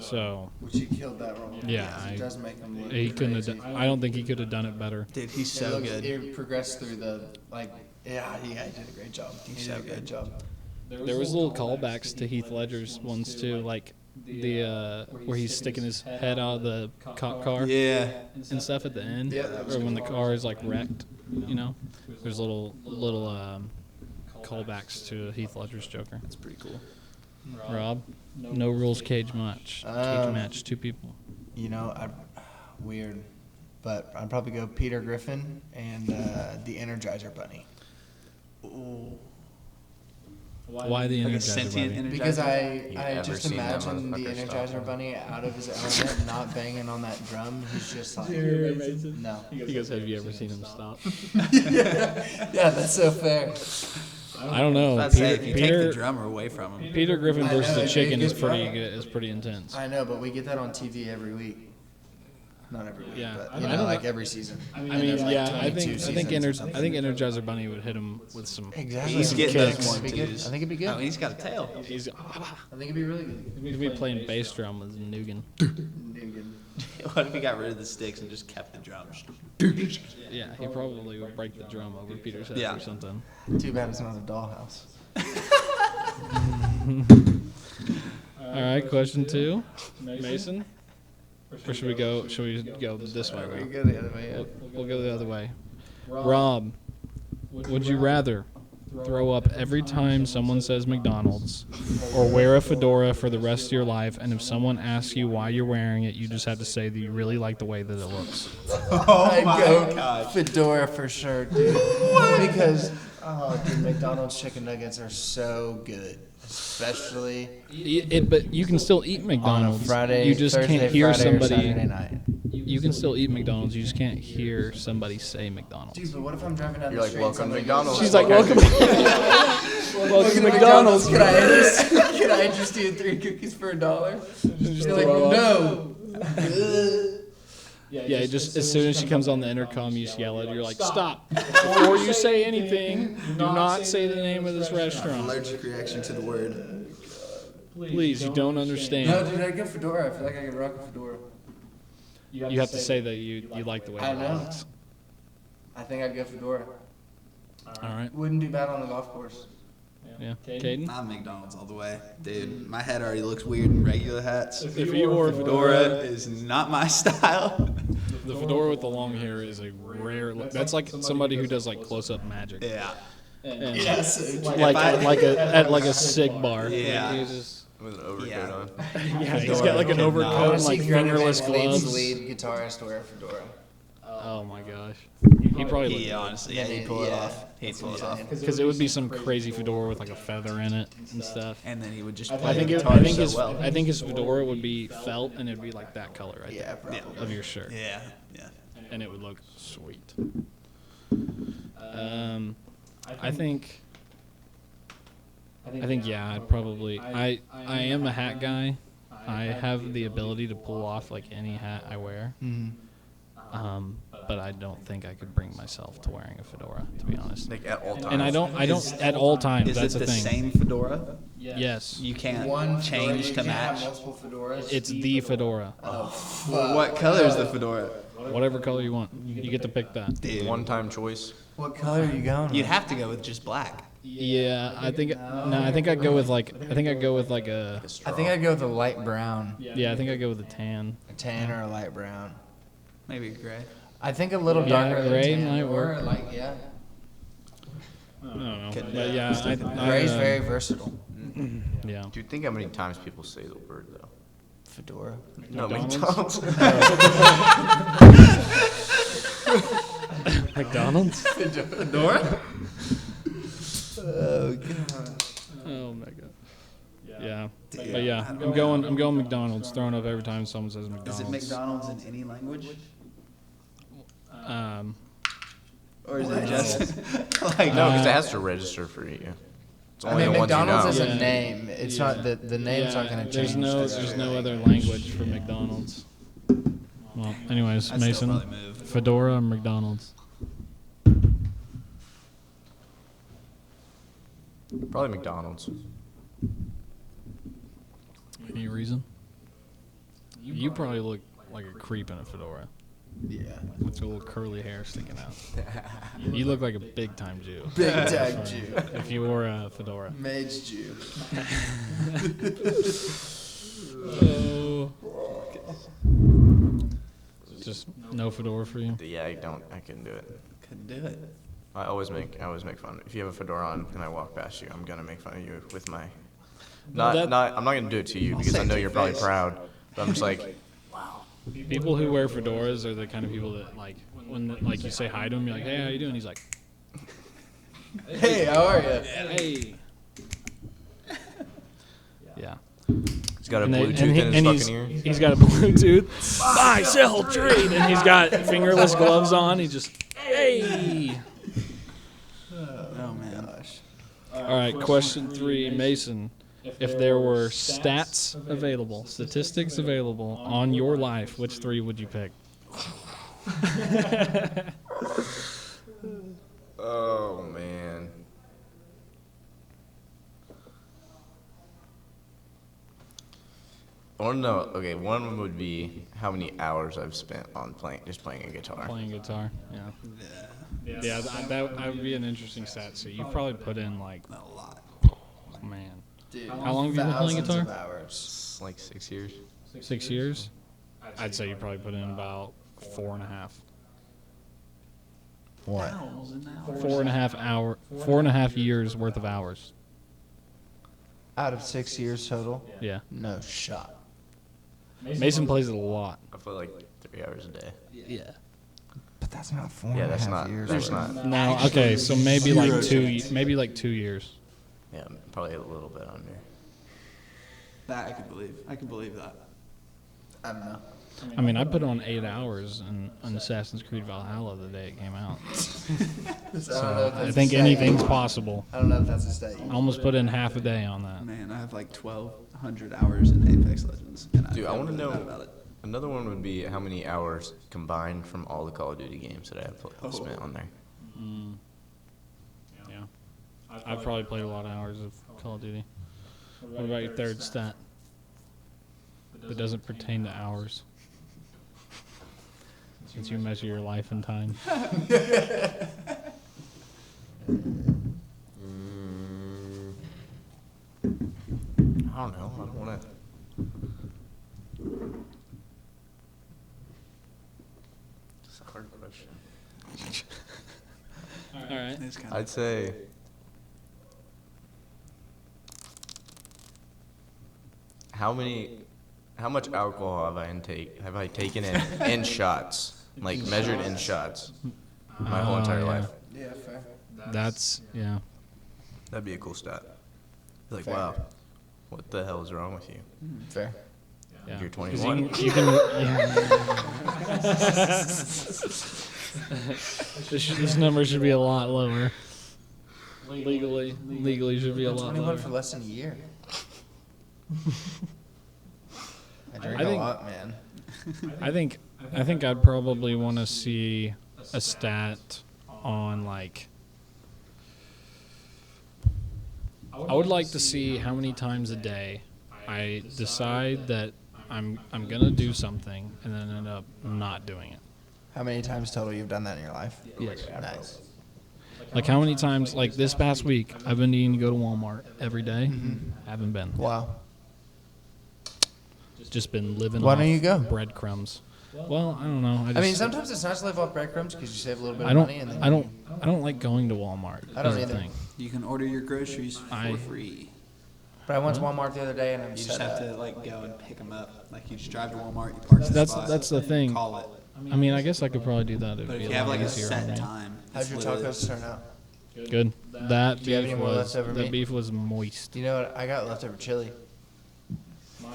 So Which he killed that role. Yeah, It does make him look he couldn't have. crazy. I don't think he could have done it better. Dude, he's It so looks- good. It progressed through the he did a great job. He He's did so a great good. job. There was little callbacks to Heath Ledger's ones too, like the where he's sticking his head out of the cop car Yeah. and stuff at the end, Yeah, that was or when the car is like wrecked. You know, there's little callbacks to Heath Ledger's Joker. That's pretty cool. Rob, no rules cage match. Cage match, 2 people. You know, weird, but I'd probably go Peter Griffin and the Energizer Bunny. Why the Like a Energizer sentient Bunny? Energizer. Because You I ever just seen that imagine the motherfucker Energizer stop? Bunny out of his element, not banging on that drum. He's just like, no. He goes, "Have you ever seen him stop?" Yeah, that's so fair. I don't know. I'd say if you take the Peter, drummer away from him. Peter Griffin I know, versus the it'd be chicken a is good pretty fight. good. Is pretty intense. I know, but we get that on TV every week. Not every week, Yeah, but I you don't know, like know. every season. I And mean, there's like yeah, 22 seasons or something. I think Energizer Bunny would hit him with some. Exactly. He's Some getting kicks. those It'd be good. one-twos. I think it'd be Oh, good. he's got a tail. He's I think it'd be really good. he'd be playing bass drum with Nugan. What if he got rid of the sticks and just kept the drums? Yeah, he probably would break the drum over Peter's head Yeah. or something. Too bad it's not a dollhouse. All right, question 2, Mason. Or should we go? Should we go this way? We Rob? go the other way. We'll go the other way. Rob, would you rather throw up every time someone says McDonald's, or wear a fedora for the rest of your life, and if someone asks you why you're wearing it, you just have to say that you really like the way that it looks? I'd go fedora for sure, dude. Because McDonald's chicken nuggets are so good, especially But you can still eat on a McDonald's. Friday. You just Thursday, can't hear Friday, or somebody. Saturday night. You can still eat McDonald's. You just can't hear somebody say McDonald's. Dude, but what if I'm driving down You're the like, street? welcome to somebody goes, McDonald's. She's like, welcome. Welcome to McDonald's. Can I interest you in 3 cookies for $1? You're like, no. Yeah, just as soon as she comes on the intercom, you just yell at her. You're like, stop. Before you say anything, do not say the name of this restaurant. Allergic reaction to the word. Please, you don't No, understand. dude, I'd go fedora. I feel like I could rock a fedora. You have to say that you like the way I it know. looks. I think I'd go fedora. All right. Wouldn't do bad on the golf course. Yeah. Caden? I'm McDonald's all the way. Dude, my head already looks weird in regular hats. If you wore a Fedora is not my style. The fedora with the long hair is a rare look. That's like somebody who does like close-up magic. Yeah. And Yes. like at a sig bar. Yeah. Like, you just- With an overcoat Yeah. on. yeah, he's got like an Fedora. overcoat I and like fingerless gloves. lead guitarist to wear a fedora. Oh my gosh. He probably He would. honestly, yeah, he'd pull it Yeah. off. He'd pull it off. Because it would be some crazy fedora with like a feather in it and stuff. And then he would just I play think the it, guitar I think so his well. I think his fedora would be felt and it'd be like that color right Yeah, there probably. of your shirt, Yeah, yeah. and it would look sweet. I think yeah, I'd probably I am a hat guy. I have the ability to pull off like any hat I wear. Mm-hmm. But but I don't think I could bring myself to wearing a fedora, to be honest. Like at all times. And I don't at all times. Is That's it the the thing. same fedora? Yes, You can't One change fedora, to you can't have match. multiple fedoras. it's the fedora. Well, what color is the fedora? Whatever color you want, you get to pick that. Dude, One-time choice. What color are you going you'd with? have to go with just black. Yeah, I think I'd go with like a. I think I'd go with a light brown. Yeah, I think I'd go with a tan. A tan or a light brown. Maybe gray. I think a little Yeah, darker than gray tan. might Or work. like, yeah. I don't know, Couldn't but do it. yeah, Gray's very versatile. yeah. Do you think how many times people say the word though? Fedora. No, McDonald's? McDonald's. McDonald's? Fedora? Oh god. Oh my god. Yeah, but yeah, I'm going McDonald's. Throwing up every time someone says Is McDonald's. it McDonald's in any language? Or is it just like No, because it has to register for you. It's I only mean, the ones you McDonald's know. is a Yeah. name. It's not the name's not going to change. There's no other language for McDonald's. Well, anyways, I'd still Mason, probably move. fedora or McDonald's? Probably McDonald's. Any reason? You probably look like a creep in a fedora. Yeah. With your little curly hair sticking out. You look like a big time Jew. Big time Jew. If you wore a fedora. Mage Jew. Oh. Just no fedora for you. Yeah, I couldn't do it. Couldn't do it. I always make fun. If you have a fedora on and I walk past you, I'm gonna make fun of you with my. I'm not gonna do it to you because I know you're probably proud. But I'm just like, People who wear fedoras are the kind of people that like when like you say hi to him, you're like, hey, how you doing? He's like, Hey, how are you? hey. Yeah. he's got a And, Bluetooth and, in his he's, fucking ear. he's got a Bluetooth. Buy, sell, trade. And he's got fingerless gloves on. He just, hey. Oh man. Gosh. All right, question 3, Mason. If there were stats available, statistics available on your life, which 3 would you pick? Oh man. I want to know. Okay, one of them would be how many hours I've spent on playing a guitar. Playing guitar, yeah. Yeah, that would be an interesting stat. So you probably put in like, A lot. man, Dude, How long have you been playing thousands guitar? of hours. It's like 6 years. 6 years? I'd say you probably put in about 4.5. What? 4.5 years worth of hours. Out of 6 years total? Yeah. No shot. Mason plays it a lot. I play like 3 hours a day. Yeah. But that's not four Yeah, and a that's half not. years. That's worth. not. No, okay, so maybe like 2 years. Yeah, probably a little bit under. That I could believe. I can believe that. I don't know. I mean, I put on 8 hours in Assassin's Creed Valhalla the day it came out. So I think anything's possible. I don't know if that's a stat. I almost put in half a day on that. Man, I have like 1,200 hours in Apex Legends. And Dude, I feel want to really know. bad about it. Another one would be how many hours combined from all the Call of Duty games that I have spent on there. Yeah. I've probably played a lot of hours of Call of Duty. What about your third stat? That doesn't pertain to hours. Since you measure your life in time. I don't know. I don't want to. It's a hard question. All right. It's kind I'd say. How much alcohol have I taken in shots, like measured in shots, my whole entire yeah. life? Yeah, fair. That's, yeah. That'd be a cool stat. Be like, Fair. wow, what the hell is wrong with you? Fair. Yeah. You're 'Cause 21. You can this number should be a lot lower. Legally should be a lot 21 lower. for less than a year. I drink I a think- lot, man. I think I think I'd probably want to see a stat on like. I would like to see how many times a day I decide that I'm gonna do something and then end up not doing it. How many times total you've done that in your life? Yes. Nice. Like how many times? Like this past week, I've been needing to go to Walmart every day. Haven't been. Wow. Just been living. Why off don't you go? breadcrumbs? Well, I don't know. I mean, sometimes it's nice to live off breadcrumbs because you save a little bit I of don't. money. And then I don't like going to Walmart. I don't is the either. thing. You can order your groceries for I- free. But I went to Walmart the other day and I'm You set just have up. to like go and pick them up. Like you just drive to Walmart, you park the spot, That's the thing. call it. I mean, I guess I could probably do that. It'd But be if a you have lot like a easier on set me. time, How'd it's your literally- tacos turn out? Good. That Do you have beef any more was leftover the meat? beef was moist. You know what? I got leftover chili.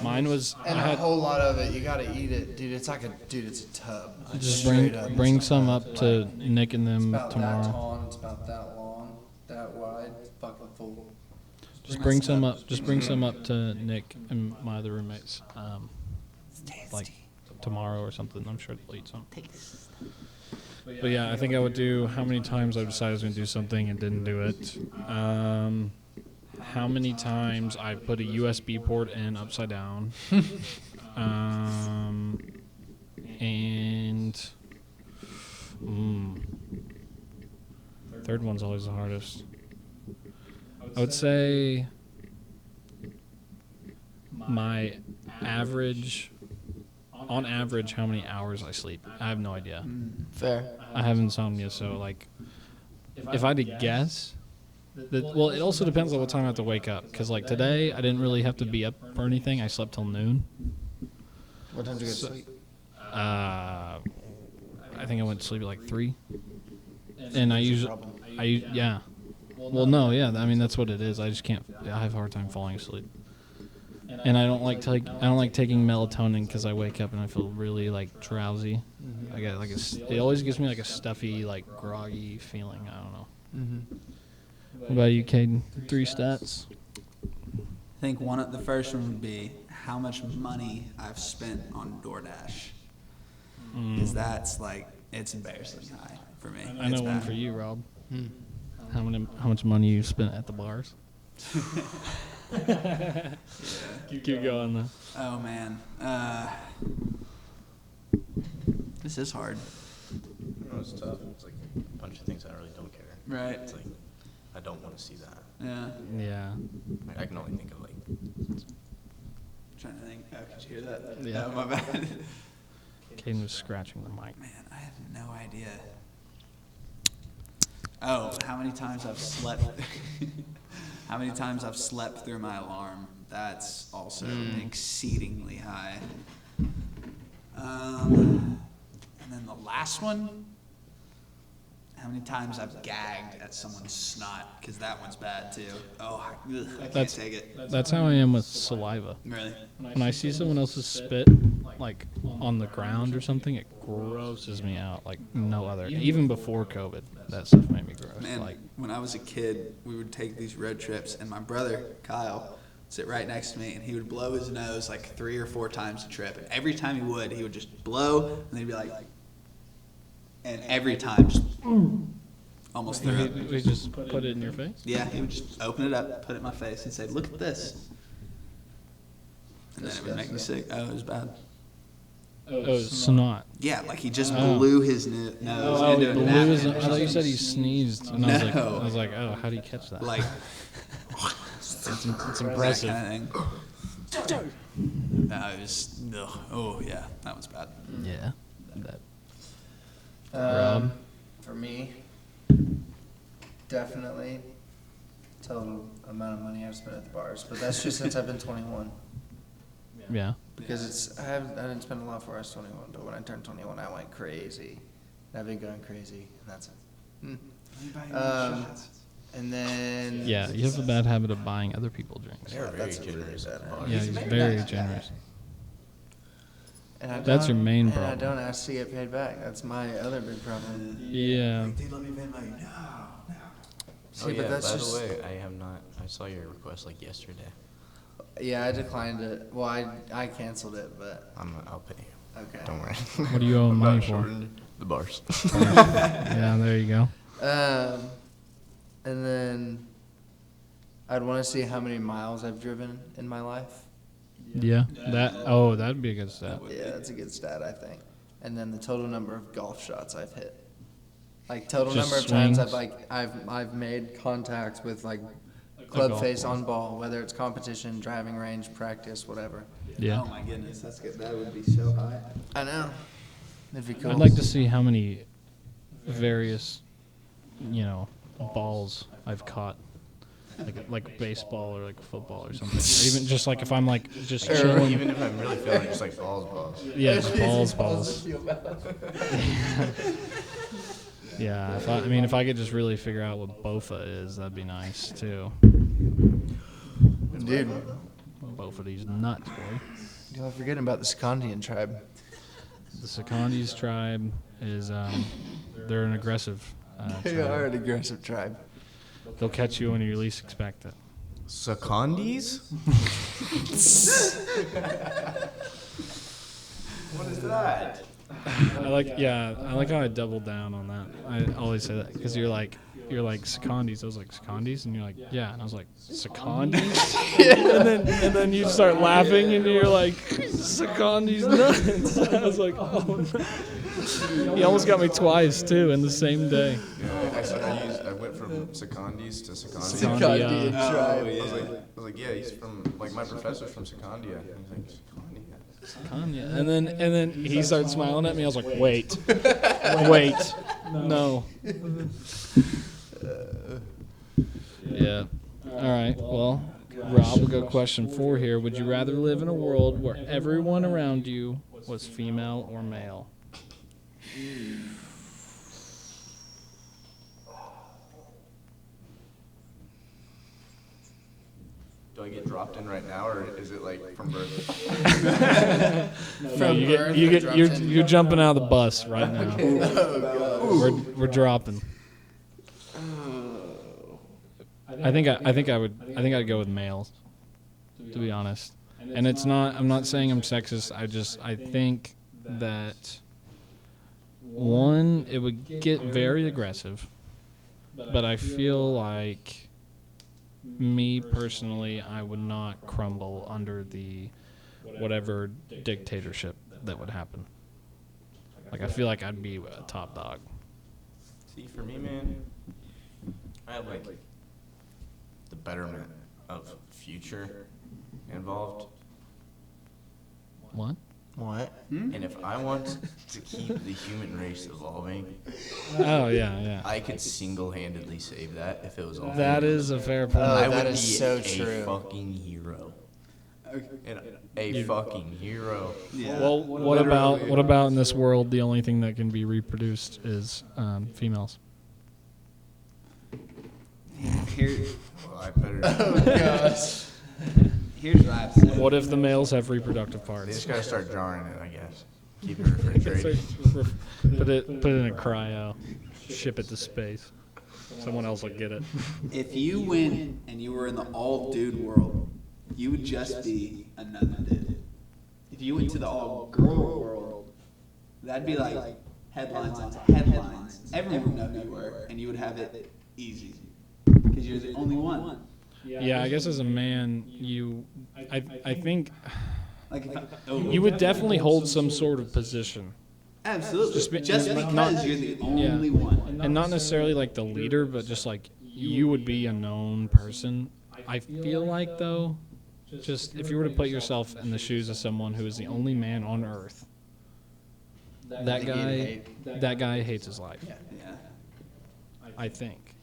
Mine was. I And a had whole lot of it. You gotta eat it, dude. It's a tub. just Straight up. bring some up to Nick and them It's about that tomorrow. tall and it's about that long, that wide, fucking full. Just bring some up. Just bring some up to Nick and my other roommates. Like tomorrow or something. I'm sure they'll eat some. But yeah, I think I would do. How many times I decided I was gonna do something and didn't do it. How many times I put a USB port in upside down. And third one's always the hardest. I would say my average, on average, how many hours I sleep. I have no idea. Fair. I have insomnia, so like, if I had to guess, well, it also depends on what time I have to wake up. Because like today, I didn't really have to be up for anything. I slept till noon. What time did you go to sleep? I think I went to sleep at like 3. And I usually, yeah. Well, no, yeah. I mean, that's what it is. I just can't. I have a hard time falling asleep. And I don't like taking melatonin because I wake up and I feel really like drowsy. I get like it always gives me like a stuffy, like groggy feeling. I don't know. What about you, Caden? 3 stats. I think the first one would be how much money I've spent on DoorDash. Because that's like, it's embarrassing high for me. I know one for you, Rob. How much money you spent at the bars? Keep going though. Oh man. This is hard. It's tough. It's like a bunch of things I really don't care. Right. It's like, I don't want to see that. Yeah. Yeah. Like, I can only think of like, Trying to think. Oh, could you hear that? Yeah. Oh, my bad. Caden was scratching the mic. Man, I have no idea. Oh, how many times I've slept? How many times I've slept through my alarm? That's also exceedingly high. And then the last one, how many times I've gagged at someone's snot, because that one's bad too. Oh, I can't take it. That's how I am with saliva. Really? When I see someone else's spit, like on the ground or something, it grosses me out like no other. Even before COVID, that stuff made me gross. Man, Like, when I was a kid, we would take these road trips, and my brother, Kyle, would sit right next to me, and he would blow his nose like 3 or 4 times a trip. And every time he would just blow, and then he'd be like, and every time, just almost threw up. we just put it in your face. Yeah, he would just open it up, put it in my face, and say, "Look at this." And then it would make me sick. Oh, it was bad. Oh, snot. Yeah, like he just Oh. blew his nose Oh, into a blew napkin his- or I thought you something. said he sneezed, and No. I was like, oh, how do you catch that? Like, it's that impressive. kind of thing. No, it was, ugh. Oh, yeah, that was bad. Yeah. That. For me, definitely total amount of money I've spent at the bars, but that's just since I've been 21. Yeah. Because I didn't spend a lot before I was 21, but when I turned 21, I went crazy. And I've been going crazy, and that's it. And then Yeah, you have a bad habit of buying other people drinks. they're very that's a really generous bad at the habit. bar. Yeah, he's very generous. And I That's your don't- main and problem. I don't ask to get paid back. That's my other big problem. Yeah. They let me pay money. No. See, Oh yeah, but that's by just the way, I have not, I saw your request like yesterday. yeah. I declined it. Well, I canceled it, but I'll pay you. Okay. Don't worry. What do you owe him money for? The bars. Yeah, there you go. And then I'd want to see how many miles I've driven in my life. Yeah, that'd be a good stat. Yeah, that's a good stat, I think. And then the total number of golf shots I've hit. Like total Just number of times swings? I've made contact with like club golf face ball. on ball, whether it's competition, driving range, practice, whatever. Yeah. Oh my goodness, that's good. That would be so high. I know. It'd be cool. I'd like to see how many various, balls I've caught. Like baseball or like football or something. Or even just like if I'm like just chilling. Even if I'm really feeling it, just like balls. Yeah, just balls. Yeah, if I could just really figure out what Bofa is, that'd be nice too. Dude, Bofa these nuts, boy. you're forgetting about the Secondian tribe. The Secondis tribe is they're an aggressive They tribe. are an aggressive tribe. They'll catch you when you least expect it. Secondis? What is that? I like how I doubled down on that. I always say that because you're like Secondis. I was like Secondis, and you're like yeah, and I was like Secondis, and then you start laughing, and you're like Secondis nuts. I was like, oh no. You almost got me twice too in the same day. Yeah, I went from Secondis to Secondia. Secondia. tribe. I was like, yeah, he's from, like, my professor's from Secondia. And he's like, Secondia? Kanye. And then he started smiling at me. I was like, wait, no. Yeah. All right. Well, Rob, we'll go question 4 here. Would you rather live in a world where everyone around you was female or male? Do I get dropped in right now, or is it, like, from birth? No, you're jumping out of the bus right now. We're dropping. I think I'd go with males, to be honest. And it's not. I'm not saying I'm sexist. I think that one, it would get very aggressive, but I feel like me personally, I would not crumble under the whatever dictatorship that would happen. Like I feel like I'd be a top dog. See, for me, man, I have, like, the betterment of future involved. What? What? And if I want to keep the human race evolving, Oh yeah. I could single-handedly save that if it was all That females. is a fair point. Oh, I that would is be so a true. fucking hero. And a fucking hero. Yeah. Well, what about in this world the only thing that can be reproduced is females? Here, Well, I better. Oh gosh. here's what I've said. What if the males have reproductive They parts? just gotta start jarring it, I guess. Keep it refrigerated. Put it in a cryo, ship it to space. Someone else will get it. If you went and you were in the all dude world, you would just be another dude. If you went to the all girl world, that'd be like headlines on headlines. Everyone would know who you were, and you would have it easy because you're the only one. Yeah, I guess as a man, I think Like if you would definitely hold some sort of position. absolutely Just just, be- because not- you're the yeah. only one. And not necessarily like the leader, but just like you would be a known person. I feel like though, just if you were to put yourself in the shoes of someone who is the only man on earth, that guy hates his life. Yeah. I think,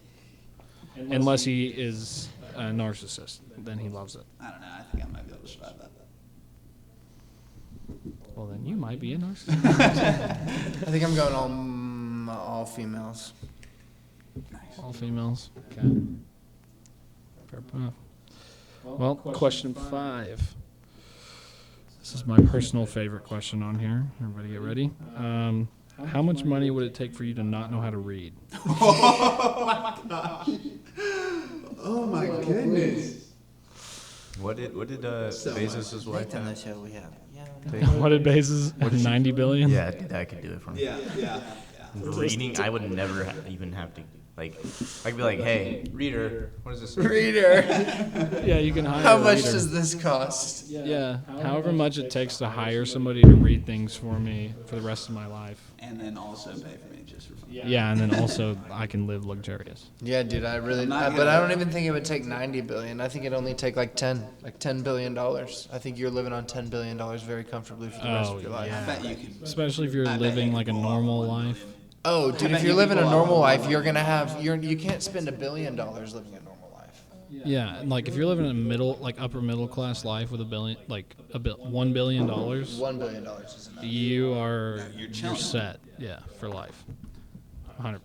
unless he is a narcissist, then he loves it. I don't know. I think I might be able to survive that. Well, then you might be a narcissist. I think I'm going all females. All females. Okay. Fair enough. Well, question 5. This is my personal favorite question on here. Everybody get ready. How much money would it take for you to not know how to read? Oh my goodness. What did Bezos' wife On the have? show we have. Yeah, What did Bezos? 90 billion? Yeah, that could do it for me. Yeah. Reading, I would never even have to, like, I could be like, hey, reader, what does this say? Reader. Yeah, you can hire How a much reader. does this cost? Yeah, however much it takes to hire somebody to read things for me for the rest of my life. And then also pay for me just for fun. Yeah, and then also I can live luxurious. Yeah, dude, I really, I'm not but gonna- I don't even think it would take 90 billion. I think it'd only take like $10 billion. I think you're living on $10 billion very comfortably for the rest Oh, of your life. yeah. I bet you could. Especially if you're living like a normal life. Oh, dude, bet if you you're living a people normal are- life, you're gonna have, you can't spend $1 billion living a normal life. Yeah, and like if you're living a middle, like upper middle class life with $1 billion, $1 billion, $1 billion is enough. you're chilling. set. Yeah, for life. 100%.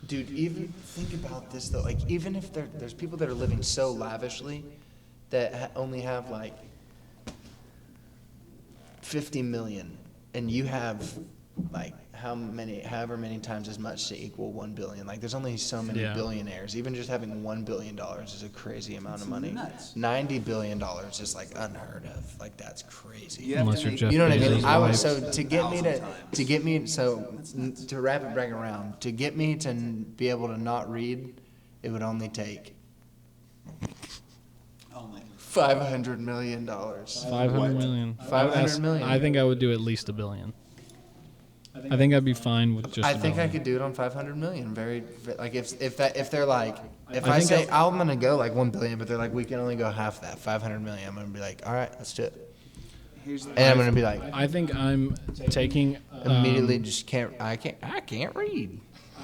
Dude, even think about this though. Like, even if there's people that are living so lavishly that only have like 50 million, and you have like however many times as much to equal 1 billion. Like, there's only so many Yeah. billionaires. Even just having $1 billion is a crazy amount of money. nuts. $90 billion is like unheard of. Like, that's crazy. You have Unless to you're make- Jeff You know what I Bezos' mean? I would, wife. so to get me 1,000 times. to wrap it back around, to get me to be able to not read, it would only take Only. $500 million. 500 million. 500 million. I think I would do at least $1 billion. I think I'd be fine with just. I $1 think I billion. could do it on 500 million. Like, if they're like, if I I think say I'm gonna go like 1 billion, but they're like, we can only go half that, 500 million, I'm gonna be like, all right, let's do it. Here's the And I'm gonna be like, I think I'm taking immediately just I can't read.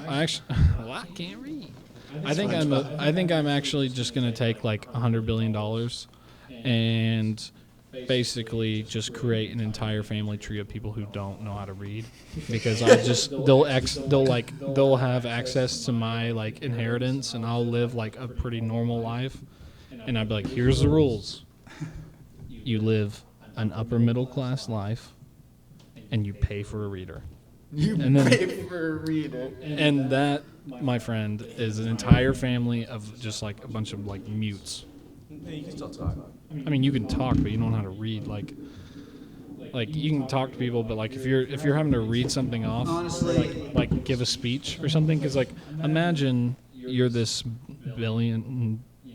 I actually, well, I can't read. I think I'm actually just gonna take like $100 billion, and basically just create an entire family tree of people who don't know how to read, because they'll have access to my like inheritance, and I'll live like a pretty normal life, and I'd be like, here's the rules. You live an upper middle class life, and you pay for a reader. And then- pay for a reader. And that, my friend, is an entire family of just like a bunch of like mutes. You can still talk. I mean, you can talk, but you don't know how to read. Like you can talk to people, but like if you're having to read something off, Honestly- like give a speech or something, because like imagine you're this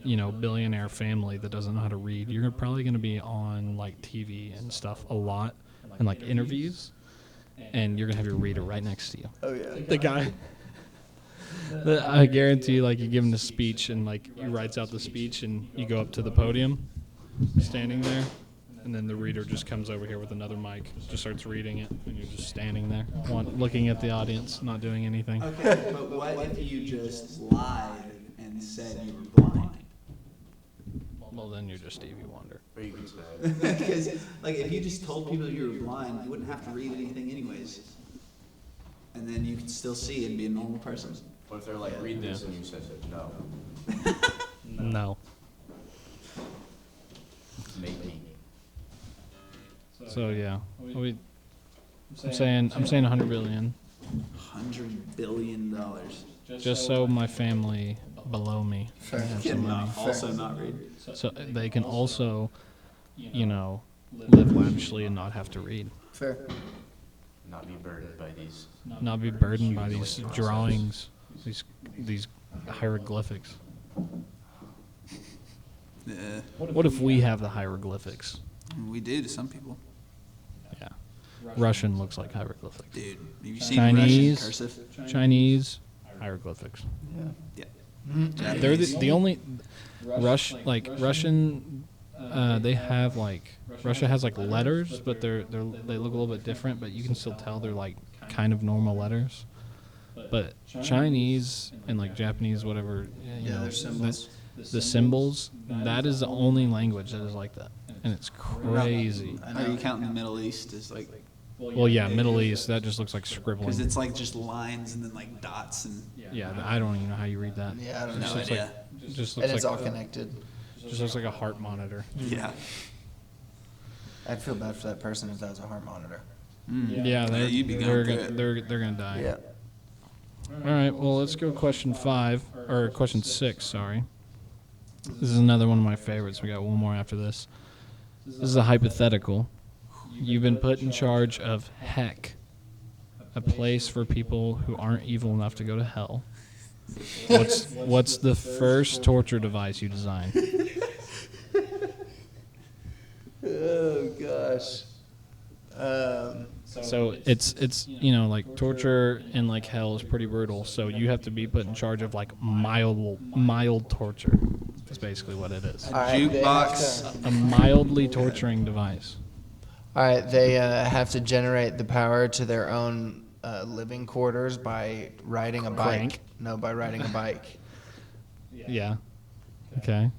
billionaire family that doesn't know how to read. You're probably going to be on like TV and stuff a lot, and like interviews, and you're gonna have your reader right next to you. Oh yeah. The guy. I guarantee, like, you give him the speech, and like he writes out the speech, and you go up to the podium, standing there, and then the reader just comes over here with another mic, just starts reading it, and you're just standing there, looking at the audience, not doing anything. Okay, but what if you just lied and said you were blind? Well, then you're just Stevie Wonder. Or you can say, Because, like, if you just told people you were blind, you wouldn't have to read anything anyways. And then you could still see and be a normal person. what if they're like, read this, and you said no? No. Make me. So yeah, I'm saying 100 billion, $100 billion. just so my family below me Fair. can have some money, Also not read. so they can also, live lavishly and not have to read. Fair. Not be burdened by these. Not be burdened by these drawings, these hieroglyphics. Yeah, What if we have the hieroglyphics? we do to some people. Yeah, Russian looks like hieroglyphics. Dude, have you seen Chinese. Russian cursive? Chinese hieroglyphics. Yeah. They're the only Russian. They have like Russia has like letters, but they look a little bit different. But you can still tell they're like kind of normal letters. But Chinese and like Japanese, whatever, Their symbols. the symbols, that is the only language that is like that, and it's crazy. Are you counting the Middle East as like, Well, yeah, Middle East, that just looks like because scribbling. it's like just lines and then like dots and Yeah, I don't even know how you read that. Yeah, I don't no know. looks idea. Just And looks it's all like connected. just looks like a heart monitor. Yeah. I'd feel bad for that person if that was a heart monitor. Yeah, they're you'd be they're going gonna, through they're gonna die. Yeah. All right, well, let's go question 6, sorry. This is another one of my favorites. We got one more after this. This is a hypothetical. You've been put in charge of heck, a place for people who aren't evil enough to go to hell. What's the first torture device you designed? Oh gosh. So it's like torture in like hell is pretty brutal. So you have to be put in charge of like mild torture. That's basically what it is. All right, they have Jukebox. to- A mildly torturing device. All right, they have to generate the power to their own living quarters by riding a bike. Crank. No, by riding a bike. Yeah. Okay.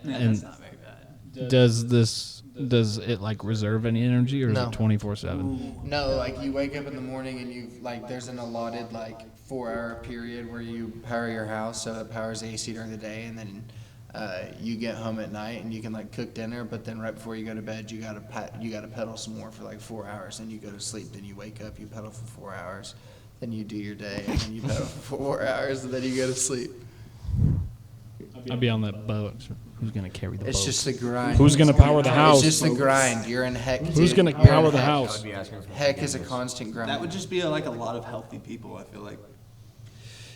Yeah, And that's not very bad. does it like reserve any energy or is No. it 24/7? No, like you wake up in the morning and you like there's an allotted like 4-hour period where you power your house, so it powers AC during the day, and then you get home at night and you can like cook dinner, but then right before you go to bed you gotta pedal some more for like 4 hours, then you go to sleep, then you wake up, you pedal for 4 hours, then you do your day, and then you pedal for 4 hours, and then you go to sleep. I'd be on that boat. Who's gonna carry the It's boat? just the grind. Who's gonna power the house? It's just the grind. You're in heck. Who's dude. gonna You're in power the heck. I house? would be asking for Heck is a forgiveness. constant grind. That would just be like a lot of healthy people, I feel like.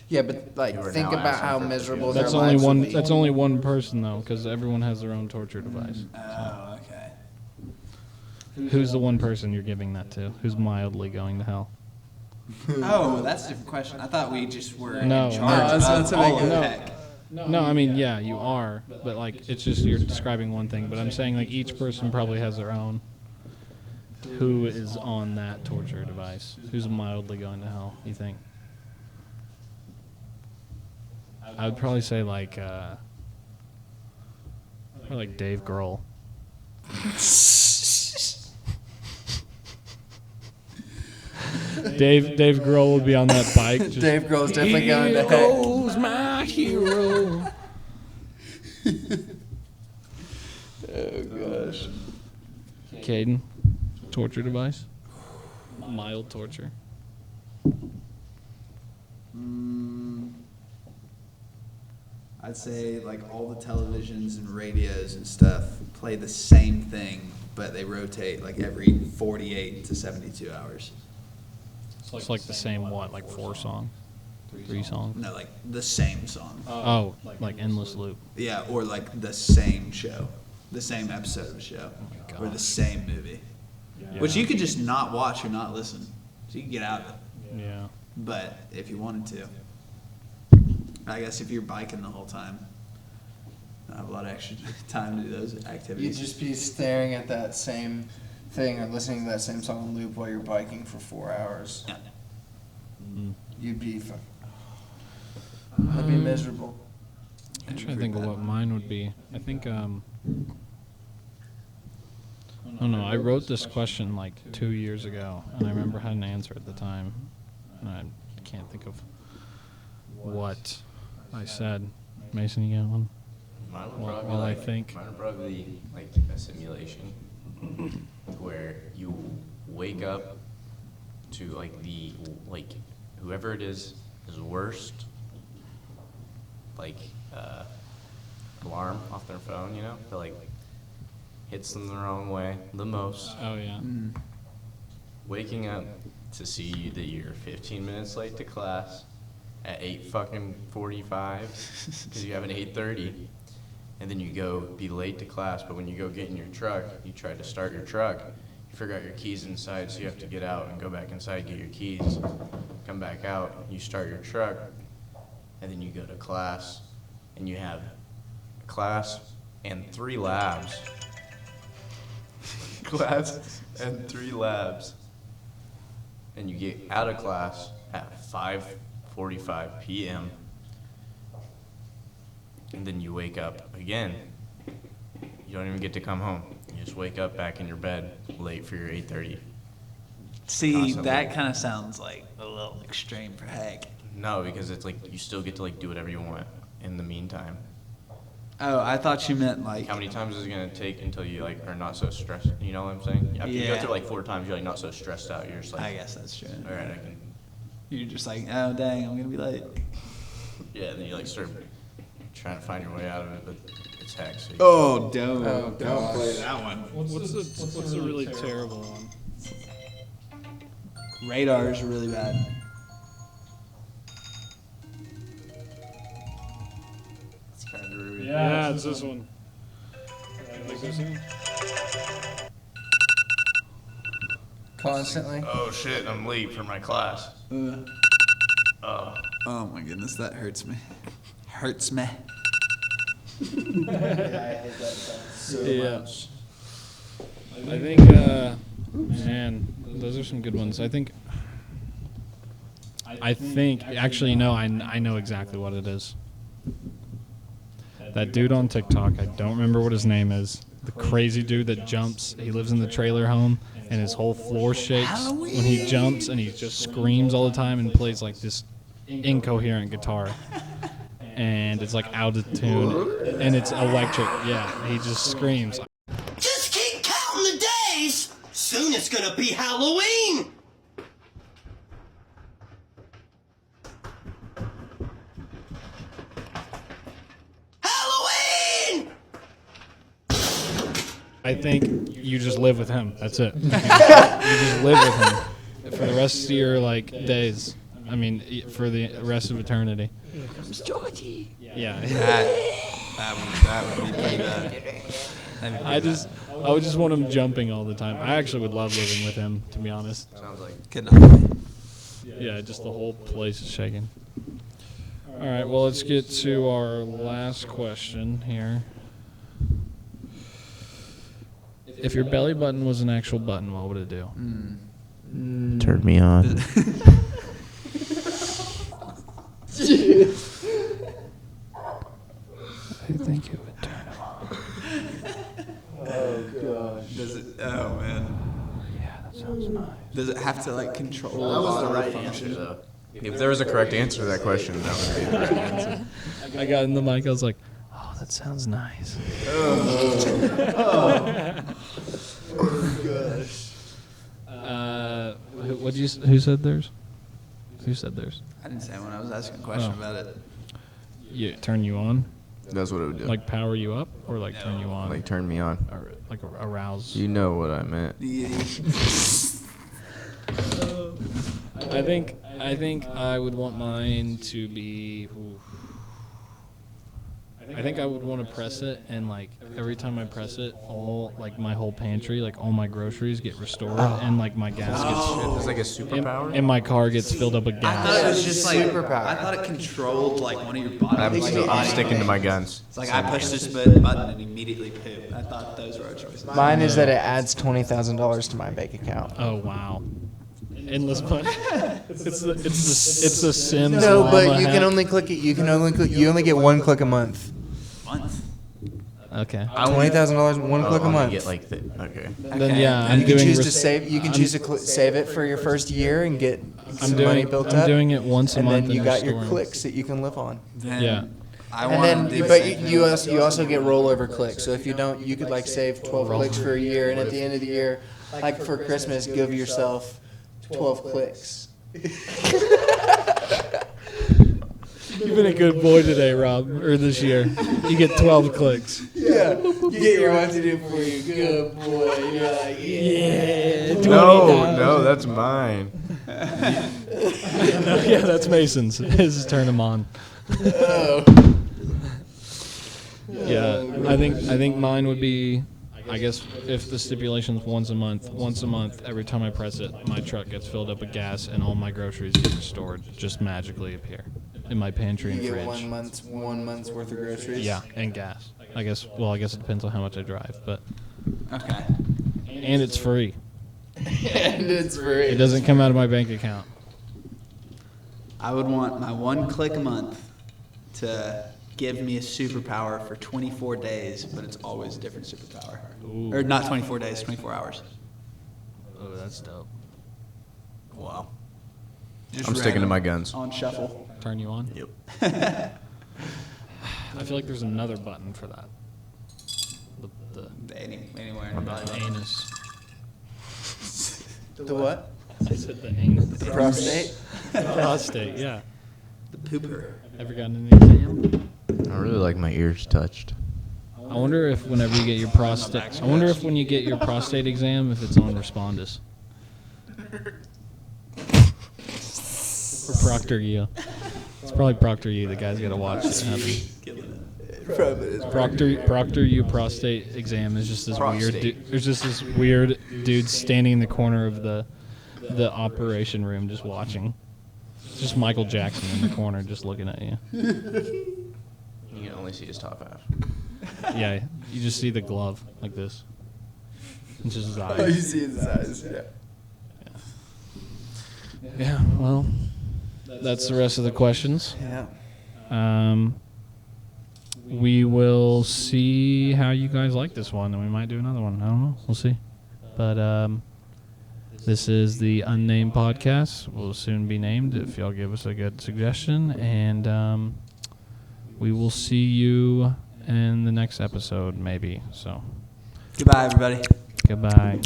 Yeah, but like You are think now about asking how for miserable That's their only lives one. would be. That's only one person though, because everyone has their own torture device. Oh, okay. Who's the one person you're giving that to? Who's mildly going to hell? Oh, that's a different question. I thought we just were No, in charge no, that's of what I all of get. heck. No, I mean, yeah, you are, but like, it's just you're describing one thing. But I'm saying like each person probably has their own. Who is on that torture device? Who's mildly going to hell? You think? I would probably say like, or like Dave Grohl. Dave Grohl would be on that bike. Just, Dave Grohl's definitely going to heck. goes my hero. Oh gosh. Caden, torture device? Mild torture. I'd say like all the televisions and radios and stuff play the same thing, but they rotate like every 48 to 72 hours. It's like the same what, like 4 songs, 3 songs. No, like the same song. Oh, like endless loop. Yeah, or like the same show, the same episode of a show, my or the gosh. same movie, which you could just not watch or not listen, so you can get out of it. Yeah. But if you wanted to, I guess if you're biking the whole time, I have a lot of extra time to do those You'd activities. just be staring at that same thing or listening to that same song on loop while you're biking for 4 hours. Yeah. You'd be fucking. That'd be miserable. I'm trying to think of what mine would be. I think, I don't know. I wrote this question like 2 years ago, and I remember how to answer at the time. And I can't think of what I said. Mason, you got one? Mine would Well, probably well, I like, think- mine would probably be like a simulation where you wake up to like whoever it is worst like alarm off their phone, you know, that like hits them the wrong way the most. Oh, yeah. Waking up to see that you're 15 minutes late to class at 8:45 because you have an 8:30, and then you go be late to class. But when you go get in your truck, you try to start your truck. You forgot your keys inside, so you have to get out and go back inside, get your keys, come back out. You start your truck, and then you go to class, and you have class and 3 labs. Class and 3 labs. And you get out of class at 5:45 p.m. And then you wake up again. You don't even get to come home. You just wake up back in your bed late for your 8:30. See, Constantly. that kind of sounds like a little extreme for heck. No, because it's like you still get to like do whatever you want in the meantime. Oh, I thought you meant like. How many times is it gonna take until you like are not so stressed? You know what I'm saying? After you go Yeah. through like 4 times, you're like not so stressed out. You're just like, I guess that's true. all right, I can. You're just like, oh dang, I'm gonna be late. Yeah, and then you like start trying to find your way out of it, but taxi. Oh, don't gosh. play that one. What's a really terrible one? Radar is really bad. It's kind of rude. Yeah, it's this one. Like this one? Constantly. Oh shit, I'm late for my class. Oh my goodness, that hurts me. Hurts me. Yeah, I hate that sound so much. I think, man, those are some good ones. I think, actually, no, I know exactly what it is. That dude on TikTok, I don't remember what his name is. The crazy dude that jumps. He lives in the trailer home, and his whole floor shakes when he jumps, and he just screams all the time and plays like this incoherent guitar. And it's like out of tune, and it's electric. Yeah, he just screams. Just keep counting the days. Soon it's gonna be Halloween. Halloween! I think you just live with him. That's it. You just live with him for the rest of your days. I mean, for the rest of eternity. Here comes Georgie. Yeah. That would be pretty bad. I would just want him jumping all the time. I actually would love living with him, to be honest. Sounds like Good enough. Yeah, just the whole place is shaking. All right, well, let's get to our last question here. If your belly button was an actual button, what would it do? turn me on. I think it would turn him on. Oh gosh. Does it? Oh man. Yeah, that sounds nice. Does it have to like control That was the bodily right function? answer, though. If there was a correct answer to that question, that would be the correct answer. I got in the mic, I was like, oh, that sounds nice. Who said theirs? Who said theirs? I didn't say when I was asking a question about it. Yeah, turn you on? That's what it would do. Like power you up or like turn you on? Like turn me on. Or like arouse? You know what I meant. I think I would want mine to be. I think I would want to press it, and like every time I press it, all like my whole pantry, like all my groceries get restored, and like my gas It's like a gets, superpower. and my car gets filled up with I gas. thought it was just like Superpower. I thought it controlled like one of your body. I'm sticking to my guns. It's like I push this button and immediately poop. I thought those were our choices. Mine is that it adds $20,000 to my bank account. Oh wow, endless money. It's the Sims. No, llama but you hack. can only click it. You only get one click a month. Month. Okay. $20,000, one click a I month. get like the Okay. Then yeah, And I'm you can doing. choose to save. You can choose to save it for your first year and get I'm some money doing. built I'm up. doing it once a and month. then you got your restoring. clicks that you can live on. Then Yeah. I And want then, to do but the same you also get rollover clicks. So if you don't, you could like save 12 clicks for a year, and at the end of the year, like for Christmas, give yourself 12 clicks. You've been a good boy today, Rob, or this year. You get 12 clicks. Yeah, you get your wife to do it for you. Good boy. You're like, yeah. No, that's mine. Yeah, that's Mason's. His is turn him on. Oh. Yeah, I think mine would be, I guess if the stipulation's once a month, every time I press it, my truck gets filled up with gas and all my groceries get restored, just magically appear in my pantry You and get fridge. 1 month's worth of groceries. Yeah, and gas. I guess it depends on how much I drive, but Okay. and it's free. And it's free. It doesn't come out of my bank account. I would want my 1 click a month to give me a superpower for 24 days, but it's always a different superpower. Ooh. Or not 24 days, 24 hours. Oh, that's dope. Wow. Just I'm sticking to random. my guns. On shuffle. Turn you on? Yep. I feel like there's another button for that. Anywhere in the body. The anus. The what? I said the anus. The prostate? The prostate, yeah. The pooper. Ever gotten an exam? I really like my ears touched. I I wonder if whenever you get your prostate, I wonder if when you get your prostate exam, if it's on Respondus. Or Proctor U. It's probably Proctor U. The guy's got to watch it happen. Proctor U prostate exam is just this weird. There's just this weird dude standing in the corner of the operation room, just watching. It's just Michael Jackson in the corner, just looking at you. You can only see his top half. Yeah, you just see the glove like this. It's just his You eyes. see his eyes, yeah. Yeah, well, that's the rest of the questions. Yeah. We will see how you guys like this one, and we might do another one. I don't know. We'll see. But this is the Unnamed Podcast. Will soon be named if y'all give us a good suggestion. And we will see you in the next episode, maybe. So, Goodbye, everybody. goodbye.